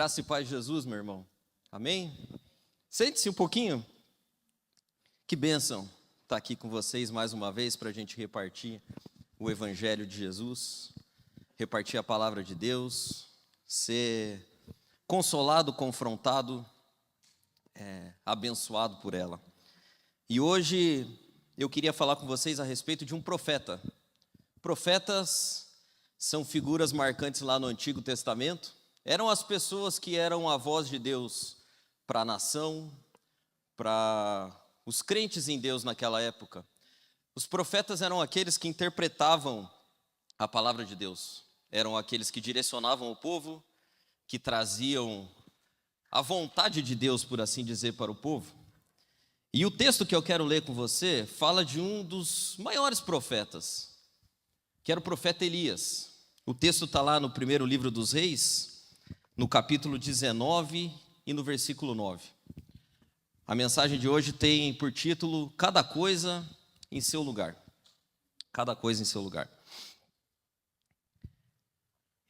Graça e paz de Jesus, meu irmão. Amém? Sente-se um pouquinho. Que bênção estar aqui com vocês mais uma vez para a gente repartir o Evangelho de Jesus, repartir a palavra de Deus, ser consolado, confrontado, abençoado por ela. E hoje eu queria falar com vocês a respeito de um profeta. Profetas são figuras marcantes lá no Antigo Testamento. Eram as pessoas que eram a voz de Deus para a nação, para os crentes em Deus naquela época. Os profetas eram aqueles que interpretavam a palavra de Deus. Eram aqueles que direcionavam o povo, que traziam a vontade de Deus, por assim dizer, para o povo. E o texto que eu quero ler com você fala de um dos maiores profetas, que era o profeta Elias. O texto está lá no primeiro livro dos Reis, no capítulo 19 e no versículo 9. A mensagem de hoje tem por título Cada coisa em seu lugar. Cada coisa em seu lugar.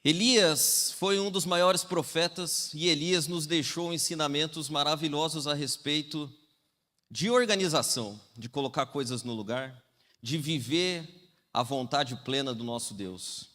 Elias foi um dos maiores profetas e Elias nos deixou ensinamentos maravilhosos a respeito de organização, de colocar coisas no lugar, de viver a vontade plena do nosso Deus.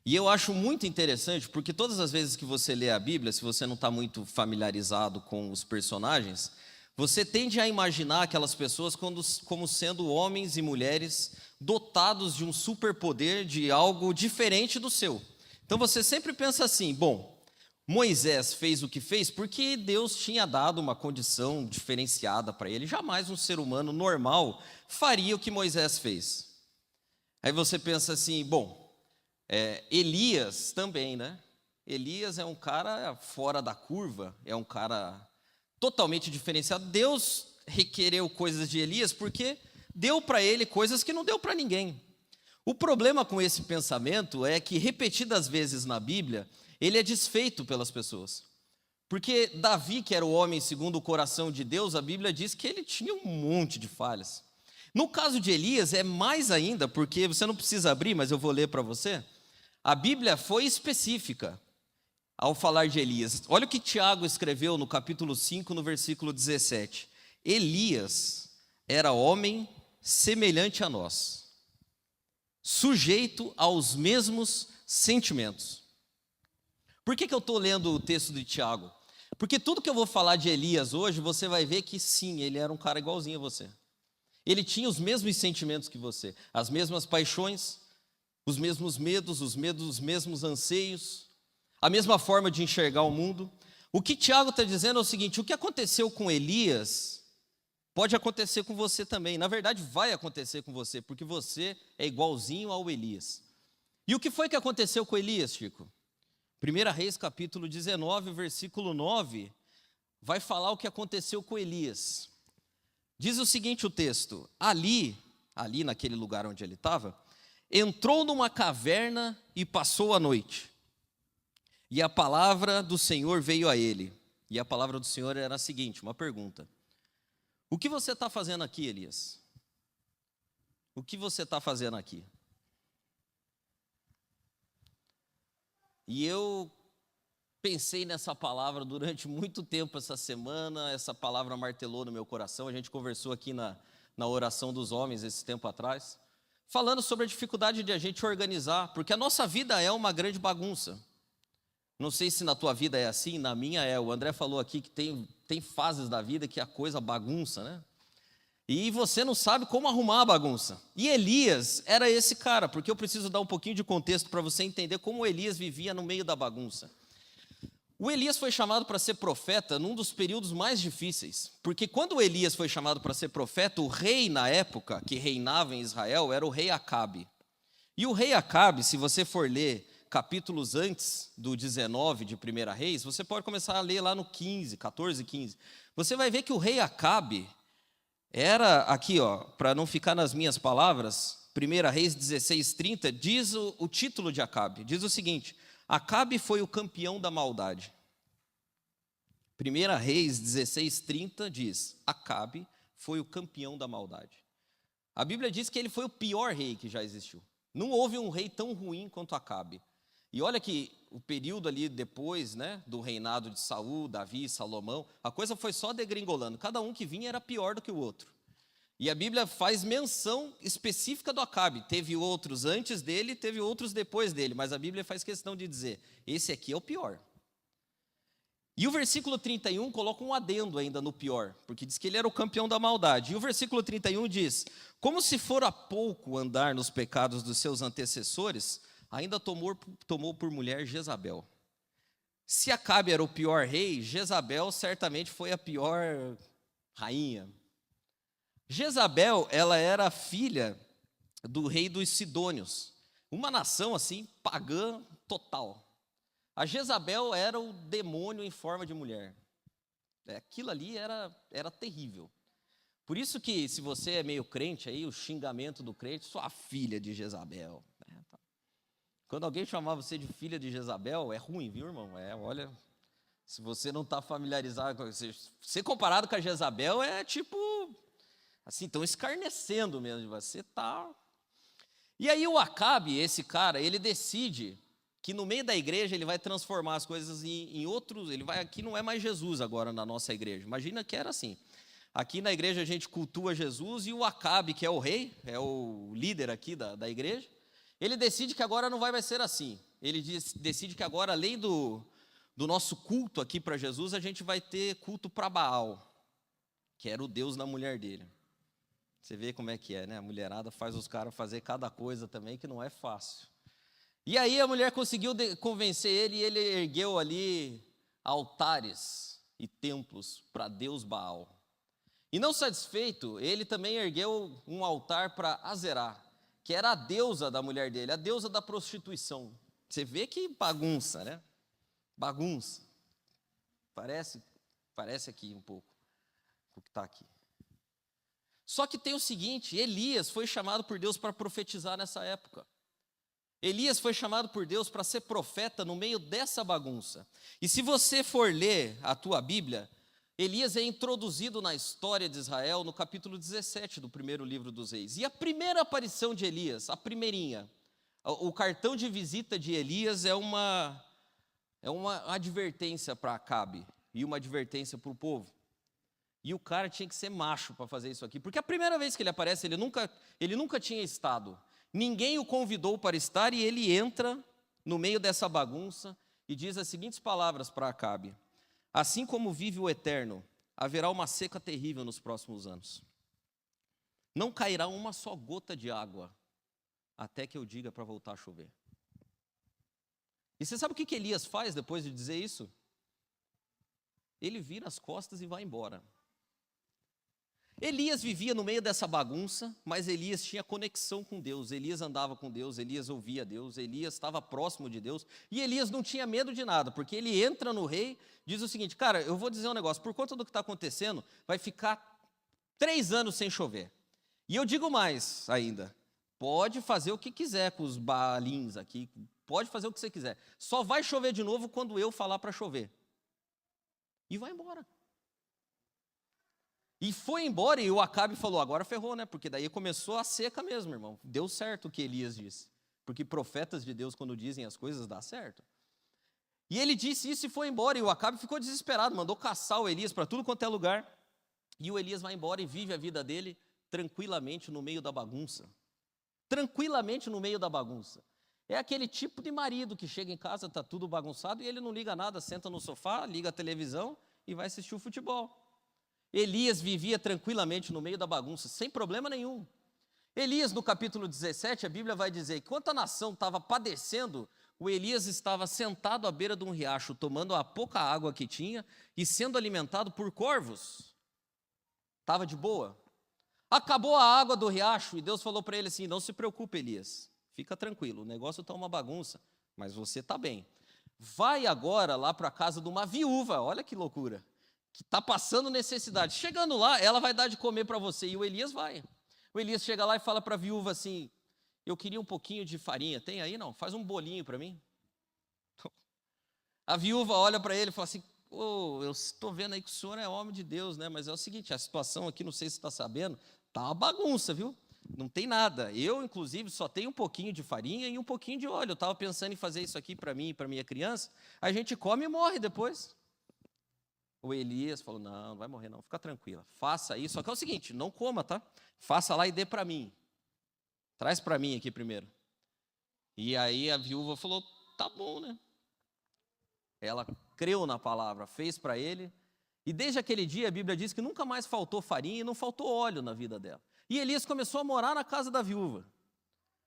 E eu acho muito interessante, porque todas as vezes que você lê a Bíblia, se você não está muito familiarizado com os personagens, você tende a imaginar aquelas pessoas como sendo homens e mulheres dotados de um superpoder, de algo diferente do seu. Então você sempre pensa assim, bom, Moisés fez o que fez porque Deus tinha dado uma condição diferenciada para ele. Jamais um ser humano normal faria o que Moisés fez. Aí você pensa assim, bom, Elias também, né? Elias é um cara fora da curva, é um cara totalmente diferenciado. Deus requereu coisas de Elias porque deu para ele coisas que não deu para ninguém. O problema com esse pensamento é que, repetidas vezes na Bíblia, ele é desfeito pelas pessoas. Porque Davi, que era o homem segundo o coração de Deus, a Bíblia diz que ele tinha um monte de falhas. No caso de Elias, é mais ainda, porque você não precisa abrir, mas eu vou ler para você. A Bíblia foi específica ao falar de Elias. Olha o que Tiago escreveu no capítulo 5, no versículo 17. Elias era homem semelhante a nós, sujeito aos mesmos sentimentos. Por que eu estou lendo o texto de Tiago? Porque tudo que eu vou falar de Elias hoje, você vai ver que sim, ele era um cara igualzinho a você. Ele tinha os mesmos sentimentos que você, as mesmas paixões, os mesmos medos, os mesmos anseios, a mesma forma de enxergar o mundo. O que Tiago está dizendo é o seguinte: o que aconteceu com Elias pode acontecer com você também. Na verdade, vai acontecer com você, porque você é igualzinho ao Elias. E o que foi que aconteceu com Elias, Chico? 1 Reis, capítulo 19, versículo 9, vai falar o que aconteceu com Elias. Diz o seguinte o texto: ali naquele lugar onde ele estava, entrou numa caverna e passou a noite. E a palavra do Senhor veio a ele. E a palavra do Senhor era a seguinte, uma pergunta: o que você está fazendo aqui, Elias? O que você está fazendo aqui? E eu pensei nessa palavra durante muito tempo essa semana, essa palavra martelou no meu coração. A gente conversou aqui na oração dos homens esse tempo atrás, falando sobre a dificuldade de a gente organizar, porque a nossa vida é uma grande bagunça. Não sei se na tua vida é assim, na minha é. O André falou aqui que tem fases da vida que a coisa bagunça, né? E você não sabe como arrumar a bagunça. E Elias era esse cara, porque eu preciso dar um pouquinho de contexto para você entender como Elias vivia no meio da bagunça. O Elias foi chamado para ser profeta num dos períodos mais difíceis, porque quando Elias foi chamado para ser profeta, o rei na época que reinava em Israel era o rei Acabe. E o rei Acabe, se você for ler capítulos antes do 19 de 1 Reis, você pode começar a ler lá no 15, 14, 15. Você vai ver que o rei Acabe era, aqui para não ficar nas minhas palavras, 1 Reis 16:30, diz o título de Acabe, diz o seguinte: Acabe foi o campeão da maldade. 1 Reis 16:30 diz: Acabe foi o campeão da maldade. A Bíblia diz que ele foi o pior rei que já existiu. Não houve um rei tão ruim quanto Acabe. E olha que o período ali depois, né, do reinado de Saul, Davi, Salomão, a coisa foi só degringolando. Cada um que vinha era pior do que o outro. E a Bíblia faz menção específica do Acabe. Teve outros antes dele, teve outros depois dele, mas a Bíblia faz questão de dizer, esse aqui é o pior. E o versículo 31 coloca um adendo ainda no pior, porque diz que ele era o campeão da maldade. E o versículo 31 diz, como se fora pouco andar nos pecados dos seus antecessores, ainda tomou por mulher Jezabel. Se Acabe era o pior rei, Jezabel certamente foi a pior rainha. Jezabel, ela era filha do rei dos Sidônios, uma nação assim, pagã total. A Jezabel era o demônio em forma de mulher. Aquilo ali era terrível. Por isso que, se você é meio crente aí, o xingamento do crente, sua filha de Jezabel. Quando alguém chamar você de filha de Jezabel, é ruim, viu, irmão? Olha, se você não está familiarizado com você, ser comparado com a Jezabel é tipo, assim, estão escarnecendo mesmo de você, tá? E aí o Acabe, esse cara, ele decide que no meio da igreja ele vai transformar as coisas em outros, aqui não é mais Jesus agora na nossa igreja, imagina que era assim, aqui na igreja a gente cultua Jesus e o Acabe, que é o rei, é o líder aqui da igreja, ele decide que agora não vai mais ser assim, ele decide que agora, além do nosso culto aqui para Jesus, a gente vai ter culto para Baal, que era o deus da mulher dele. Você vê como é que é, né? A mulherada faz os caras fazer cada coisa também que não é fácil. E aí a mulher conseguiu convencer ele e ele ergueu ali altares e templos para Deus Baal. E não satisfeito, ele também ergueu um altar para Azerá, que era a deusa da mulher dele, a deusa da prostituição. Você vê que bagunça, né? Bagunça. Parece aqui um pouco o que está aqui. Só que tem o seguinte, Elias foi chamado por Deus para profetizar nessa época. Elias foi chamado por Deus para ser profeta no meio dessa bagunça. E se você for ler a tua Bíblia, Elias é introduzido na história de Israel no capítulo 17 do primeiro livro dos Reis. E a primeira aparição de Elias, a primeirinha, o cartão de visita de Elias é uma advertência para Acabe e uma advertência para o povo. E o cara tinha que ser macho para fazer isso aqui, porque a primeira vez que ele aparece, ele nunca tinha estado. Ninguém o convidou para estar e ele entra no meio dessa bagunça e diz as seguintes palavras para Acabe: assim como vive o Eterno, haverá uma seca terrível nos próximos anos. Não cairá uma só gota de água até que eu diga para voltar a chover. E você sabe o que Elias faz depois de dizer isso? Ele vira as costas e vai embora. Elias vivia no meio dessa bagunça, mas Elias tinha conexão com Deus, Elias andava com Deus, Elias ouvia Deus, Elias estava próximo de Deus, e Elias não tinha medo de nada, porque ele entra no rei, diz o seguinte: cara, eu vou dizer um negócio, por conta do que está acontecendo, vai ficar 3 anos sem chover. E eu digo mais ainda, pode fazer o que quiser com os balins aqui, pode fazer o que você quiser, só vai chover de novo quando eu falar para chover. E vai embora. E foi embora e o Acabe falou, agora ferrou, né? Porque daí começou a seca mesmo, irmão. Deu certo o que Elias disse. Porque profetas de Deus, quando dizem as coisas, dá certo. E ele disse isso e foi embora. E o Acabe ficou desesperado, mandou caçar o Elias para tudo quanto é lugar. E o Elias vai embora e vive a vida dele tranquilamente no meio da bagunça. Tranquilamente no meio da bagunça. É aquele tipo de marido que chega em casa, está tudo bagunçado e ele não liga nada, senta no sofá, liga a televisão e vai assistir o futebol. Elias vivia tranquilamente no meio da bagunça, sem problema nenhum. Elias, no capítulo 17, a Bíblia vai dizer que enquanto a nação estava padecendo, o Elias estava sentado à beira de um riacho, tomando a pouca água que tinha e sendo alimentado por corvos. Estava de boa. Acabou a água do riacho e Deus falou para ele assim: não se preocupe, Elias, fica tranquilo, o negócio está uma bagunça, mas você está bem. Vai agora lá para a casa de uma viúva, olha que loucura, que está passando necessidade. Chegando lá, ela vai dar de comer para você. E o Elias vai. O Elias chega lá e fala para a viúva assim: eu queria um pouquinho de farinha. Tem aí? Não? Faz um bolinho para mim. A viúva olha para ele e fala assim: eu estou vendo aí que o senhor é homem de Deus, né? Mas é o seguinte, a situação aqui, não sei se você está sabendo, está uma bagunça, viu? Não tem nada. Eu, inclusive, só tenho um pouquinho de farinha e um pouquinho de óleo. Eu estava pensando em fazer isso aqui para mim e para minha criança. A gente come e morre depois. O Elias falou, não vai morrer não, fica tranquila. Faça isso. Só que é o seguinte, não coma, tá? Faça lá e dê para mim. Traz para mim aqui primeiro. E aí a viúva falou, tá bom, né? Ela creu na palavra, fez para ele. E desde aquele dia a Bíblia diz que nunca mais faltou farinha e não faltou óleo na vida dela. E Elias começou a morar na casa da viúva.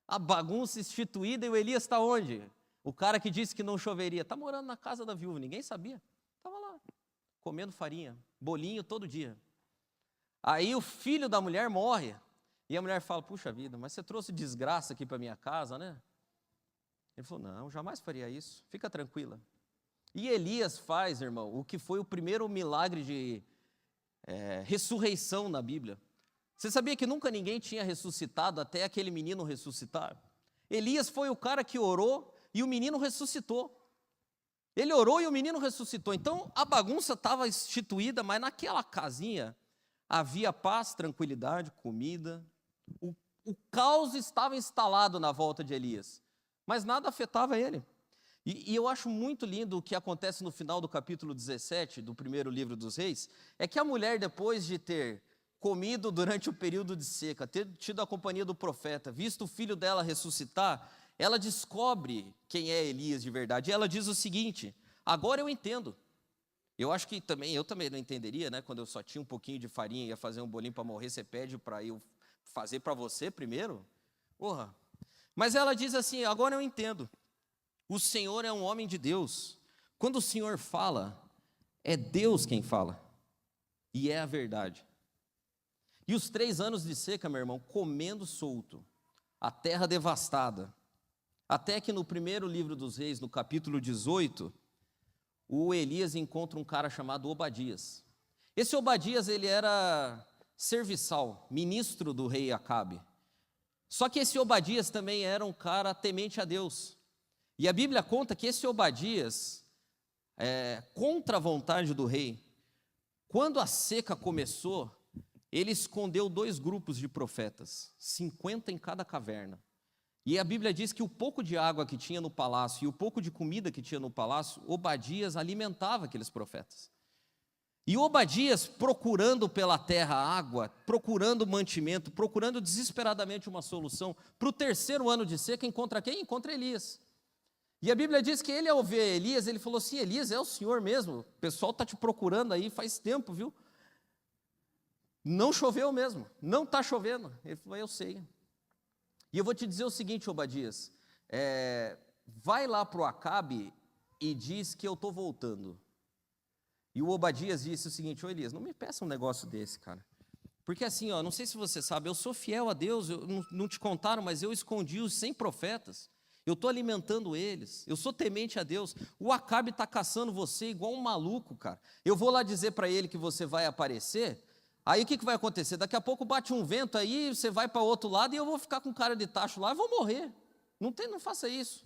A bagunça instituída, e o Elias está onde? O cara que disse que não choveria, está morando na casa da viúva, ninguém sabia. Estava lá, comendo farinha, bolinho todo dia. Aí o filho da mulher morre, e a mulher fala, puxa vida, mas você trouxe desgraça aqui para minha casa, né? Ele falou, não, jamais faria isso, fica tranquila. E Elias faz, irmão, o que foi o primeiro milagre de ressurreição na Bíblia. Você sabia que nunca ninguém tinha ressuscitado até aquele menino ressuscitar? Elias foi o cara que orou e o menino ressuscitou. Ele orou e o menino ressuscitou. Então a bagunça estava instituída, mas naquela casinha havia paz, tranquilidade, comida. O caos estava instalado na volta de Elias, mas nada afetava ele. E eu acho muito lindo o que acontece no final do capítulo 17 do primeiro livro dos Reis, é que a mulher, depois de ter comido durante o período de seca, ter tido a companhia do profeta, visto o filho dela ressuscitar, ela descobre quem é Elias de verdade. E ela diz o seguinte, agora eu entendo. Eu acho que eu também não entenderia, né? Quando eu só tinha um pouquinho de farinha e ia fazer um bolinho para morrer, você pede para eu fazer para você primeiro? Porra. Mas ela diz assim, agora eu entendo. O Senhor é um homem de Deus. Quando o Senhor fala, é Deus quem fala. E é a verdade. E os 3 anos de seca, meu irmão, comendo solto, a terra devastada. Até que no primeiro livro dos Reis, no capítulo 18, o Elias encontra um cara chamado Obadias. Esse Obadias, ele era serviçal, ministro do rei Acabe. Só que esse Obadias também era um cara temente a Deus. E a Bíblia conta que esse Obadias, contra a vontade do rei, quando a seca começou, ele escondeu 2 grupos de profetas, 50 em cada caverna. E a Bíblia diz que o pouco de água que tinha no palácio e o pouco de comida que tinha no palácio, Obadias alimentava aqueles profetas. E Obadias, procurando pela terra água, procurando mantimento, procurando desesperadamente uma solução, para o 3º ano de seca, encontra quem? Encontra Elias. E a Bíblia diz que ele, ao ver Elias, ele falou assim, Elias, é o Senhor mesmo, o pessoal está te procurando aí faz tempo, viu? Não choveu mesmo, não está chovendo. Ele falou, eu sei. E eu vou te dizer o seguinte, Obadias, vai lá para o Acabe e diz que eu estou voltando. E o Obadias disse o seguinte, ô Elias, não me peça um negócio desse, cara. Porque assim, não sei se você sabe, eu sou fiel a Deus, não te contaram, mas eu escondi os 100 profetas. Eu estou alimentando eles, eu sou temente a Deus. O Acabe está caçando você igual um maluco, cara. Eu vou lá dizer para ele que você vai aparecer, aí o que vai acontecer? Daqui a pouco bate um vento aí, você vai para o outro lado e eu vou ficar com cara de tacho lá e vou morrer. Não faça isso.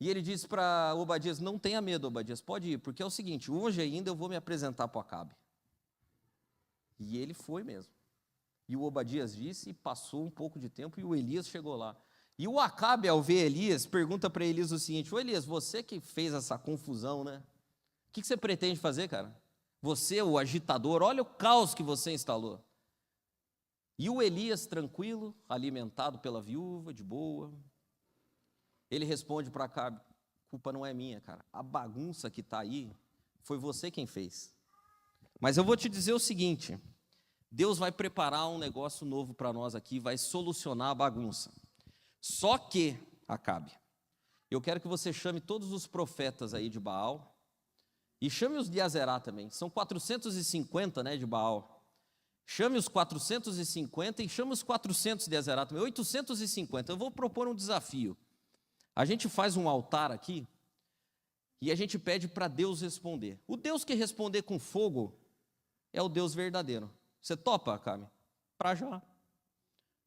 E ele disse para Obadias, não tenha medo, Obadias, pode ir, porque é o seguinte, hoje ainda eu vou me apresentar para o Acabe. E ele foi mesmo. E o Obadias disse, e passou um pouco de tempo, e o Elias chegou lá. E o Acabe, ao ver Elias, pergunta para Elias o seguinte, ô Elias, você que fez essa confusão, né? O que você pretende fazer, cara? Você, o agitador, olha o caos que você instalou. E o Elias, tranquilo, alimentado pela viúva, de boa, ele responde para Acabe, culpa não é minha, cara. A bagunça que está aí, foi você quem fez. Mas eu vou te dizer o seguinte, Deus vai preparar um negócio novo para nós aqui, vai solucionar a bagunça. Só que, Acabe, eu quero que você chame todos os profetas aí de Baal, e chame os de Azerá também, são 450, né, de Baal. Chame os 450 e chame os 400 de Azerá também, 850. Eu vou propor um desafio. A gente faz um altar aqui, e a gente pede para Deus responder. O Deus que responder com fogo, é o Deus verdadeiro. Você topa, Acabe? Para já.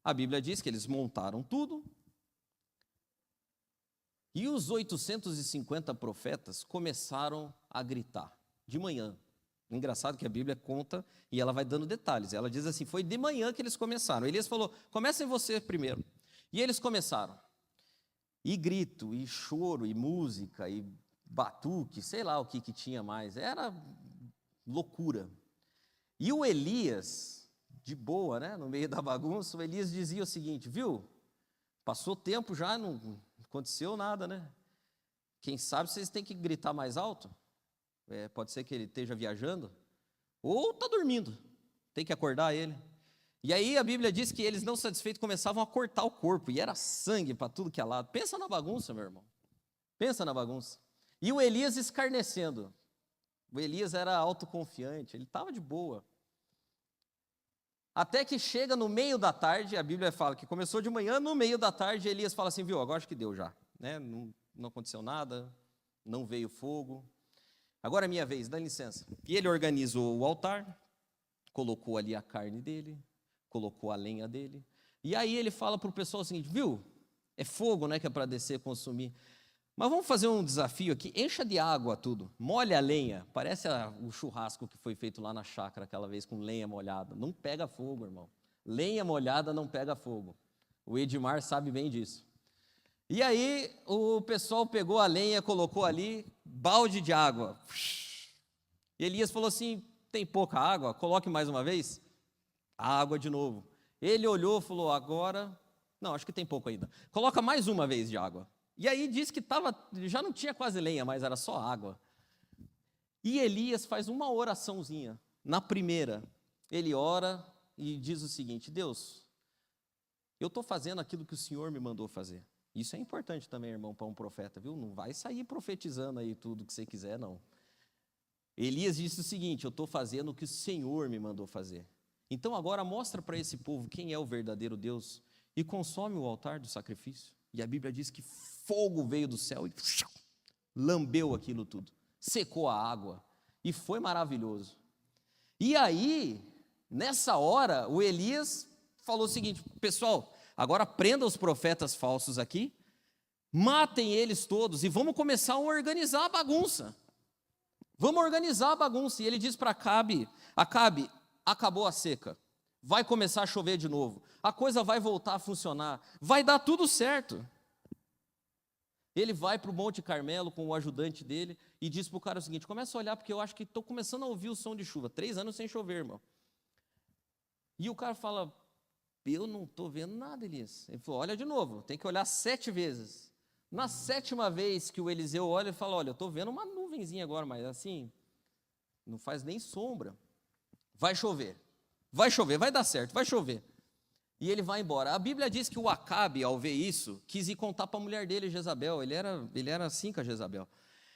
A Bíblia diz que eles montaram tudo, e os 850 profetas começaram a gritar, de manhã, Engraçado que a Bíblia conta e ela vai dando detalhes. Ela diz assim, foi de manhã que eles começaram. Elias falou, comecem você primeiro. E eles começaram. E grito, e choro, e música, e batuque, sei lá o que tinha mais. Era loucura. E o Elias, de boa, né, no meio da bagunça, o Elias dizia o seguinte, viu? Passou tempo já, não aconteceu nada, né? Quem sabe vocês têm que gritar mais alto? Pode ser que ele esteja viajando, ou está dormindo, tem que acordar ele. E aí a Bíblia diz que eles, não satisfeitos, começavam a cortar o corpo, e era sangue para tudo que é lado. Pensa na bagunça, meu irmão, pensa na bagunça. E o Elias escarnecendo. O Elias era autoconfiante, ele estava de boa. Até que chega no meio da tarde, a Bíblia fala que começou de manhã, no meio da tarde, Elias fala assim, viu, agora acho que deu já, né? Não aconteceu nada, não veio fogo. Agora é minha vez, dá licença. E ele organizou o altar, colocou ali a carne dele, colocou a lenha dele. E aí ele fala para o pessoal o seguinte, viu, é fogo, né, que é para descer, consumir. Mas vamos fazer um desafio aqui, encha de água tudo, molha a lenha. Parece o churrasco que foi feito lá na chácara aquela vez com lenha molhada. Não pega fogo, irmão. Lenha molhada não pega fogo. O Edmar sabe bem disso. E aí o pessoal pegou a lenha, colocou ali, balde de água. E Elias falou assim, tem pouca água, coloque mais uma vez. A água de novo. Ele olhou e falou, agora, não, acho que tem pouco ainda. Coloca mais uma vez de água. E aí diz que já não tinha quase lenha, mas era só água. E Elias faz uma oraçãozinha. Na primeira, ele ora e diz o seguinte, Deus, eu estou fazendo aquilo que o Senhor me mandou fazer. Isso é importante também, irmão, para um profeta, viu? Não vai sair profetizando aí tudo que você quiser, não. Elias disse o seguinte, eu estou fazendo o que o Senhor me mandou fazer. Então agora mostra para esse povo quem é o verdadeiro Deus e consome o altar do sacrifício. E a Bíblia diz que fogo veio do céu e lambeu aquilo tudo, secou a água e foi maravilhoso. E aí, nessa hora, o Elias falou o seguinte, pessoal, agora prenda os profetas falsos aqui, matem eles todos e vamos começar a organizar a bagunça. Vamos organizar a bagunça. E ele diz para Acabe, acabou a seca, vai começar a chover de novo, a coisa vai voltar a funcionar, vai dar tudo certo. Ele vai para o Monte Carmelo com o ajudante dele e diz para o cara o seguinte, começa a olhar porque eu acho que estou começando a ouvir o som de chuva, 3 anos sem chover, irmão. E o cara fala, eu não estou vendo nada, Elias. Ele falou, olha de novo, tem que olhar 7 vezes. Na 7ª vez que o Eliseu olha, ele fala, olha, eu estou vendo uma nuvenzinha agora, mas assim, não faz nem sombra. Vai chover, vai dar certo, vai chover. E ele vai embora. A Bíblia diz que o Acabe, ao ver isso, quis ir contar para a mulher dele, Jezabel. Ele era assim com a Jezabel.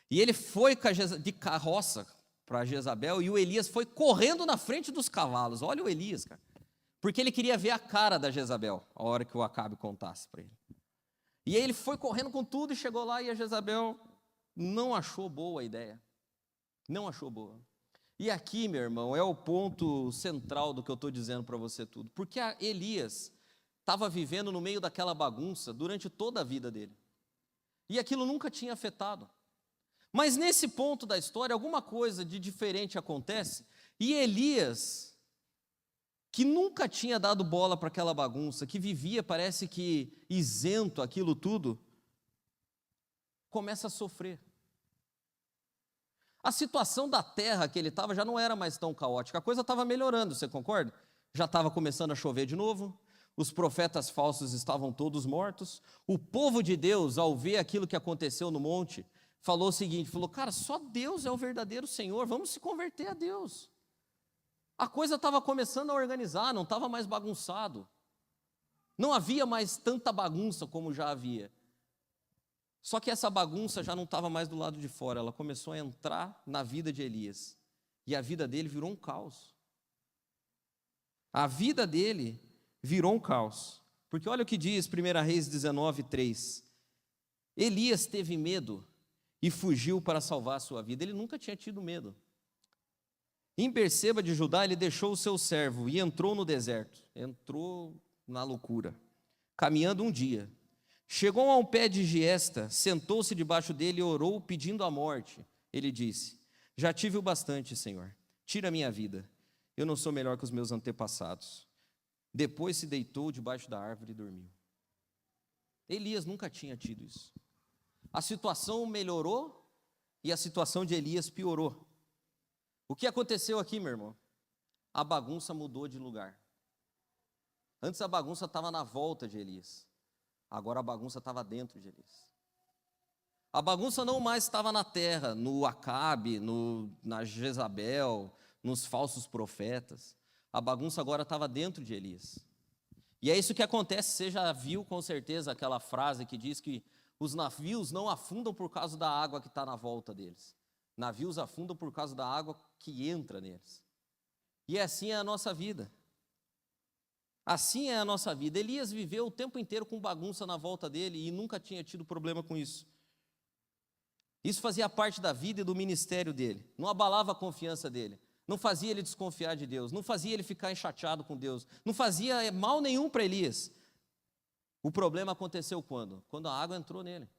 E ele foi de carroça para Jezabel e o Elias foi correndo na frente dos cavalos. Olha o Elias, cara. Porque ele queria ver a cara da Jezabel, a hora que o Acabe contasse para ele. E aí ele foi correndo com tudo e chegou lá e a Jezabel não achou boa a ideia. Não achou boa. E aqui, meu irmão, é o ponto central do que eu estou dizendo para você tudo. Porque Elias estava vivendo no meio daquela bagunça durante toda a vida dele. E aquilo nunca tinha afetado. Mas nesse ponto da história, alguma coisa de diferente acontece. E Elias, que nunca tinha dado bola para aquela bagunça, que vivia, parece que isento aquilo tudo, começa a sofrer. A situação da terra que ele estava já não era mais tão caótica, a coisa estava melhorando, você concorda? Já estava começando a chover de novo, os profetas falsos estavam todos mortos, o povo de Deus, ao ver aquilo que aconteceu no monte, falou o seguinte, falou, cara, só Deus é o verdadeiro Senhor, vamos se converter a Deus. A coisa estava começando a organizar, não estava mais bagunçado, não havia mais tanta bagunça como já havia. Só que essa bagunça já não estava mais do lado de fora, ela começou a entrar na vida de Elias. E a vida dele virou um caos. A vida dele virou um caos. Porque olha o que diz 1 Reis 19:3. Elias teve medo e fugiu para salvar a sua vida. Ele nunca tinha tido medo. Em Berseba de Judá, ele deixou o seu servo e entrou no deserto. Entrou na loucura. Caminhando um dia. Chegou a um pé de giesta, sentou-se debaixo dele e orou pedindo a morte. Ele disse, já tive o bastante, Senhor. tira a minha vida. Eu não sou melhor que os meus antepassados. Depois se deitou debaixo da árvore e dormiu. Elias nunca tinha tido isso. A situação melhorou e a situação de Elias piorou. O que aconteceu aqui, meu irmão? A bagunça mudou de lugar. Antes a bagunça estava na volta de Elias. Agora a bagunça estava dentro de Elias. A bagunça não mais estava na terra, no Acabe, na Jezabel, nos falsos profetas. A bagunça agora estava dentro de Elias. E é isso que acontece. Você já viu com certeza aquela frase que diz que os navios não afundam por causa da água que está na volta deles. Navios afundam por causa da água que entra neles. E assim é a nossa vida. Assim é a nossa vida. Elias viveu o tempo inteiro com bagunça na volta dele e nunca tinha tido problema com isso. Isso fazia parte da vida e do ministério dele. Não abalava a confiança dele. Não fazia ele desconfiar de Deus. Não fazia ele ficar chateado com Deus. Não fazia mal nenhum para Elias. O problema aconteceu quando? Quando a água entrou nele.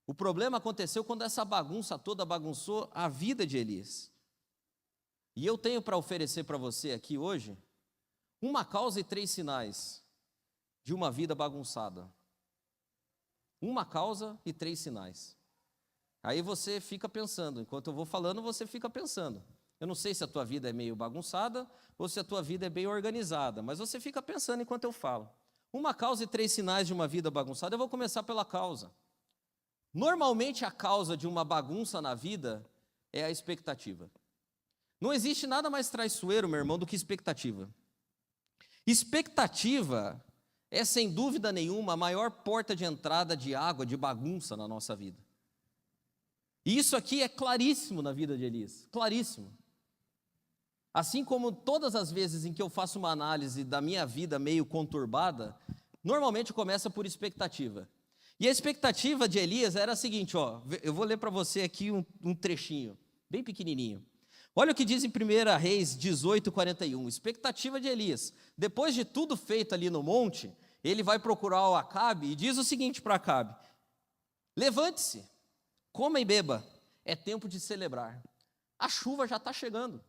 O problema aconteceu quando essa bagunça toda bagunçou a vida de Elias. E eu tenho para oferecer para você aqui hoje uma causa e 3 sinais de uma vida bagunçada. Uma causa e 3 sinais. Aí você fica pensando, enquanto eu vou falando, você fica pensando. Eu não sei se a tua vida é meio bagunçada ou se a tua vida é bem organizada, mas você fica pensando enquanto eu falo. Uma causa e 3 sinais de uma vida bagunçada. Eu vou começar pela causa. Normalmente a causa de uma bagunça na vida é a expectativa. Não existe nada mais traiçoeiro, meu irmão, do que expectativa. Expectativa é, sem dúvida nenhuma, a maior porta de entrada de água, de bagunça na nossa vida. E isso aqui é claríssimo na vida de Elias, claríssimo. Assim como todas as vezes em que eu faço uma análise da minha vida meio conturbada, normalmente começa por expectativa. E a expectativa de Elias era a seguinte, ó, eu vou ler para você aqui um trechinho, bem pequenininho. Olha o que diz em 1 Reis 18:41, expectativa de Elias. Depois de tudo feito ali no monte, ele vai procurar o Acabe e diz o seguinte para Acabe: levante-se, coma e beba, é tempo de celebrar. A chuva já está chegando.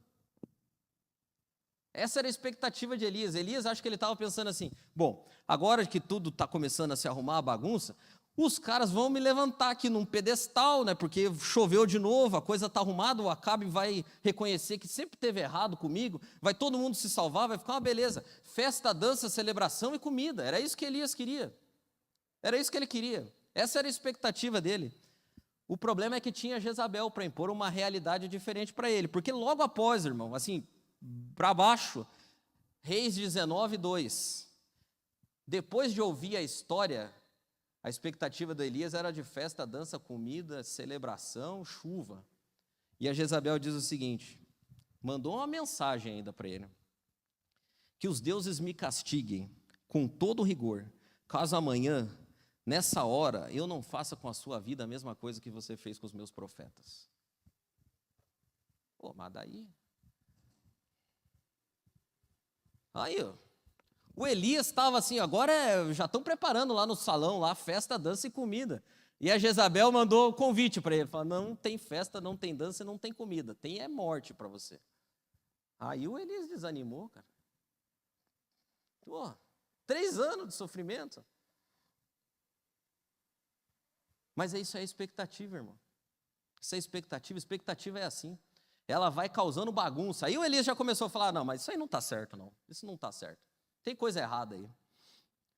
Essa era a expectativa de Elias. Elias, acho que ele estava pensando assim, bom, agora que tudo está começando a se arrumar, a bagunça, os caras vão me levantar aqui num pedestal, né, porque choveu de novo, a coisa está arrumada, o Acabe vai reconhecer que sempre teve errado comigo, vai todo mundo se salvar, vai ficar uma beleza. Festa, dança, celebração e comida. Era isso que Elias queria. Era isso que ele queria. Essa era a expectativa dele. O problema é que tinha Jezabel para impor uma realidade diferente para ele, porque logo após, irmão, assim, para baixo, Reis 19:2. Depois de ouvir a história, a expectativa de Elias era de festa, dança, comida, celebração, chuva. E a Jezabel diz o seguinte, mandou uma mensagem ainda para ele: que os deuses me castiguem com todo rigor, caso amanhã, nessa hora, eu não faça com a sua vida a mesma coisa que você fez com os meus profetas. Pô, mas daí... Aí, ó, o Elias estava assim, agora já estão preparando lá no salão, lá, festa, dança e comida. E a Jezabel mandou o convite para ele, falou, não tem festa, não tem dança e não tem comida, tem é morte para você. Aí o Elias desanimou, cara. Pô, 3 anos de sofrimento. Mas isso é expectativa, irmão. Isso é expectativa é assim. Ela vai causando bagunça. Aí o Elias já começou a falar, não, mas isso aí não está certo, não. Isso não está certo. Tem coisa errada aí.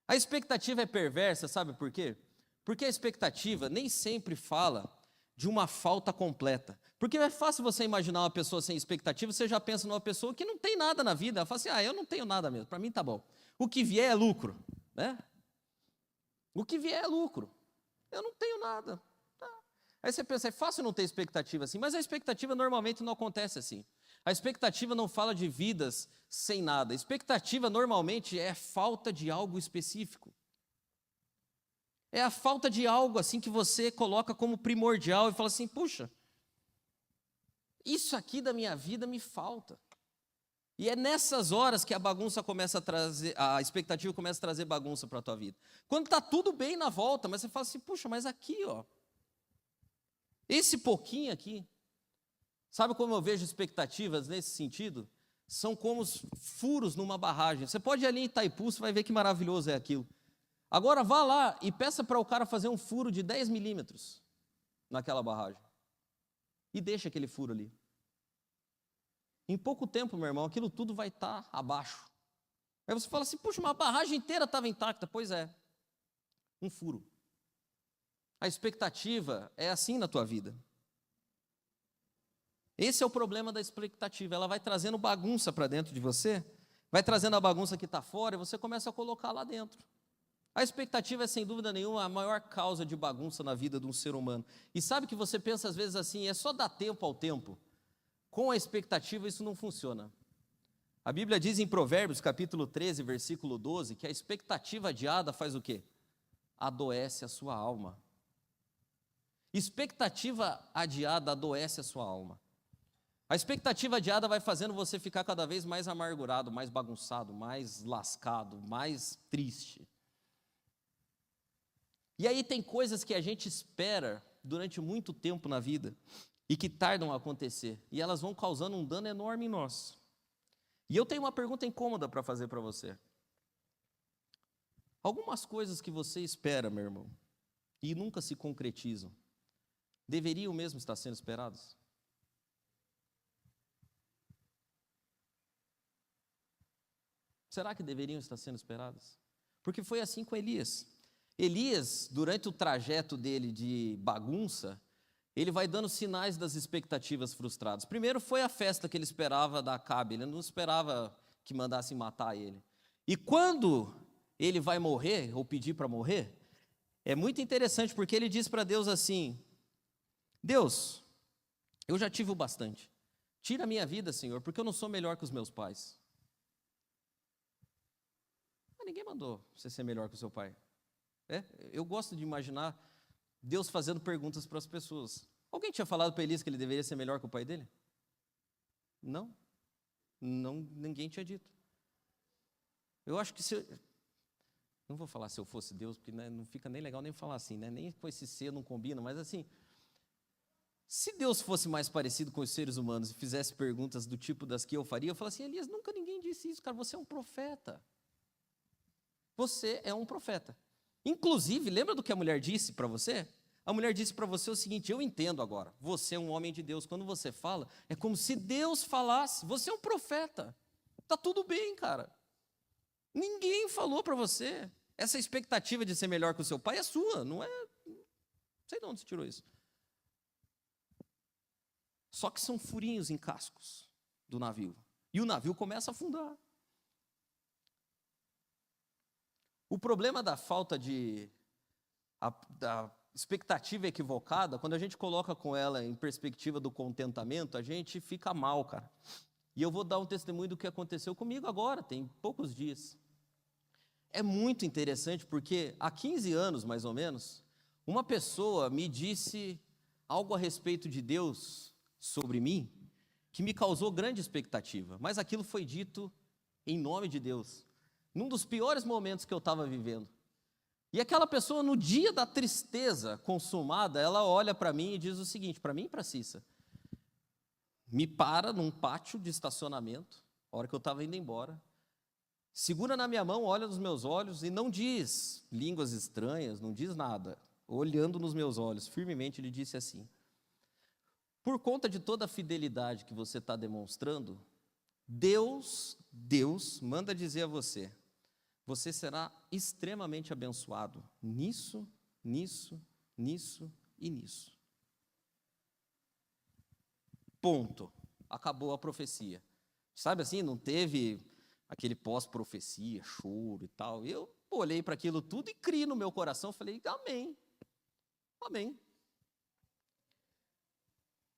A expectativa é perversa, sabe por quê? Porque a expectativa nem sempre fala de uma falta completa. Porque é fácil você imaginar uma pessoa sem expectativa, você já pensa numa pessoa que não tem nada na vida. Ela fala assim, eu não tenho nada mesmo, para mim tá bom. O que vier é lucro, né? O que vier é lucro. Eu não tenho nada. Aí você pensa, é fácil não ter expectativa assim, mas a expectativa normalmente não acontece assim. A expectativa não fala de vidas sem nada. A expectativa normalmente é falta de algo específico. É a falta de algo assim que você coloca como primordial e fala assim, puxa, isso aqui da minha vida me falta. E é nessas horas que a bagunça começa a trazer, a expectativa começa a trazer bagunça para a tua vida. Quando está tudo bem na volta, mas você fala assim, puxa, mas aqui, ó, esse pouquinho aqui, Sabe como eu vejo expectativas nesse sentido? São como os furos numa barragem. Você pode ir ali em Itaipu, você vai ver que maravilhoso é aquilo. Agora vá lá e peça para o cara fazer um furo de 10 milímetros naquela barragem. E deixa aquele furo ali. Em pouco tempo, meu irmão, aquilo tudo vai estar abaixo. Aí você fala assim, puxa, uma barragem inteira estava intacta. Pois é, um furo. A expectativa é assim na tua vida. Esse é o problema da expectativa, ela vai trazendo bagunça para dentro de você, vai trazendo a bagunça que está fora e você começa a colocar lá dentro. A expectativa é, sem dúvida nenhuma, a maior causa de bagunça na vida de um ser humano. E sabe que você pensa às vezes assim, é só dar tempo ao tempo. Com a expectativa isso não funciona. A Bíblia diz em Provérbios, capítulo 13, versículo 12, que a expectativa adiada faz o quê? Adoece a sua alma. Expectativa adiada adoece a sua alma. A expectativa adiada vai fazendo você ficar cada vez mais amargurado, mais bagunçado, mais lascado, mais triste. E aí tem coisas que a gente espera durante muito tempo na vida e que tardam a acontecer, e elas vão causando um dano enorme em nós. E eu tenho uma pergunta incômoda para fazer para você. Algumas coisas que você espera, meu irmão, e nunca se concretizam, deveriam mesmo estar sendo esperadas? Será que deveriam estar sendo esperadas? Porque foi assim com Elias. Elias, durante o trajeto dele de bagunça, ele vai dando sinais das expectativas frustradas. Primeiro foi a festa que ele esperava da Acabe, ele não esperava que mandassem matar ele. E quando ele vai morrer, ou pedir para morrer, é muito interessante, porque ele diz para Deus assim, Deus, eu já tive o bastante, tira a minha vida, Senhor, porque eu não sou melhor que os meus pais. Mas ninguém mandou você ser melhor que o seu pai. Eu gosto de imaginar Deus fazendo perguntas para as pessoas. Alguém tinha falado para Elias que ele deveria ser melhor que o pai dele? Não, ninguém tinha dito. Eu acho que não vou falar se eu fosse Deus, porque né, não fica nem legal nem falar assim, né? Nem com esse ser não combina, mas assim, se Deus fosse mais parecido com os seres humanos e fizesse perguntas do tipo das que eu faria, eu falaria assim, Elias, nunca ninguém disse isso, cara, você é um profeta. Você é um profeta. Inclusive, lembra do que a mulher disse para você? A mulher disse para você o seguinte, eu entendo agora, você é um homem de Deus, quando você fala, é como se Deus falasse, você é um profeta, está tudo bem, cara. Ninguém falou para você, essa expectativa de ser melhor que o seu pai é sua, não sei de onde você tirou isso. Só que são furinhos em cascos do navio, e o navio começa a afundar. O problema da falta da expectativa equivocada, quando a gente coloca com ela em perspectiva do contentamento, a gente fica mal, cara. E eu vou dar um testemunho do que aconteceu comigo agora, tem poucos dias. É muito interessante porque há 15 anos, mais ou menos, uma pessoa me disse algo a respeito de Deus sobre mim, que me causou grande expectativa, mas aquilo foi dito em nome de Deus, num dos piores momentos que eu estava vivendo. E aquela pessoa, no dia da tristeza consumada, ela olha para mim e diz o seguinte, para mim e para Cissa, me para num pátio de estacionamento, a hora que eu estava indo embora, segura na minha mão, olha nos meus olhos e não diz línguas estranhas, não diz nada, olhando nos meus olhos, firmemente ele disse assim, por conta de toda a fidelidade que você está demonstrando, Deus manda dizer a você, você será extremamente abençoado nisso, nisso, nisso e nisso. Ponto. Acabou a profecia. Sabe assim, não teve aquele pós-profecia, choro e tal. Eu olhei para aquilo tudo e criei no meu coração, falei, amém, amém.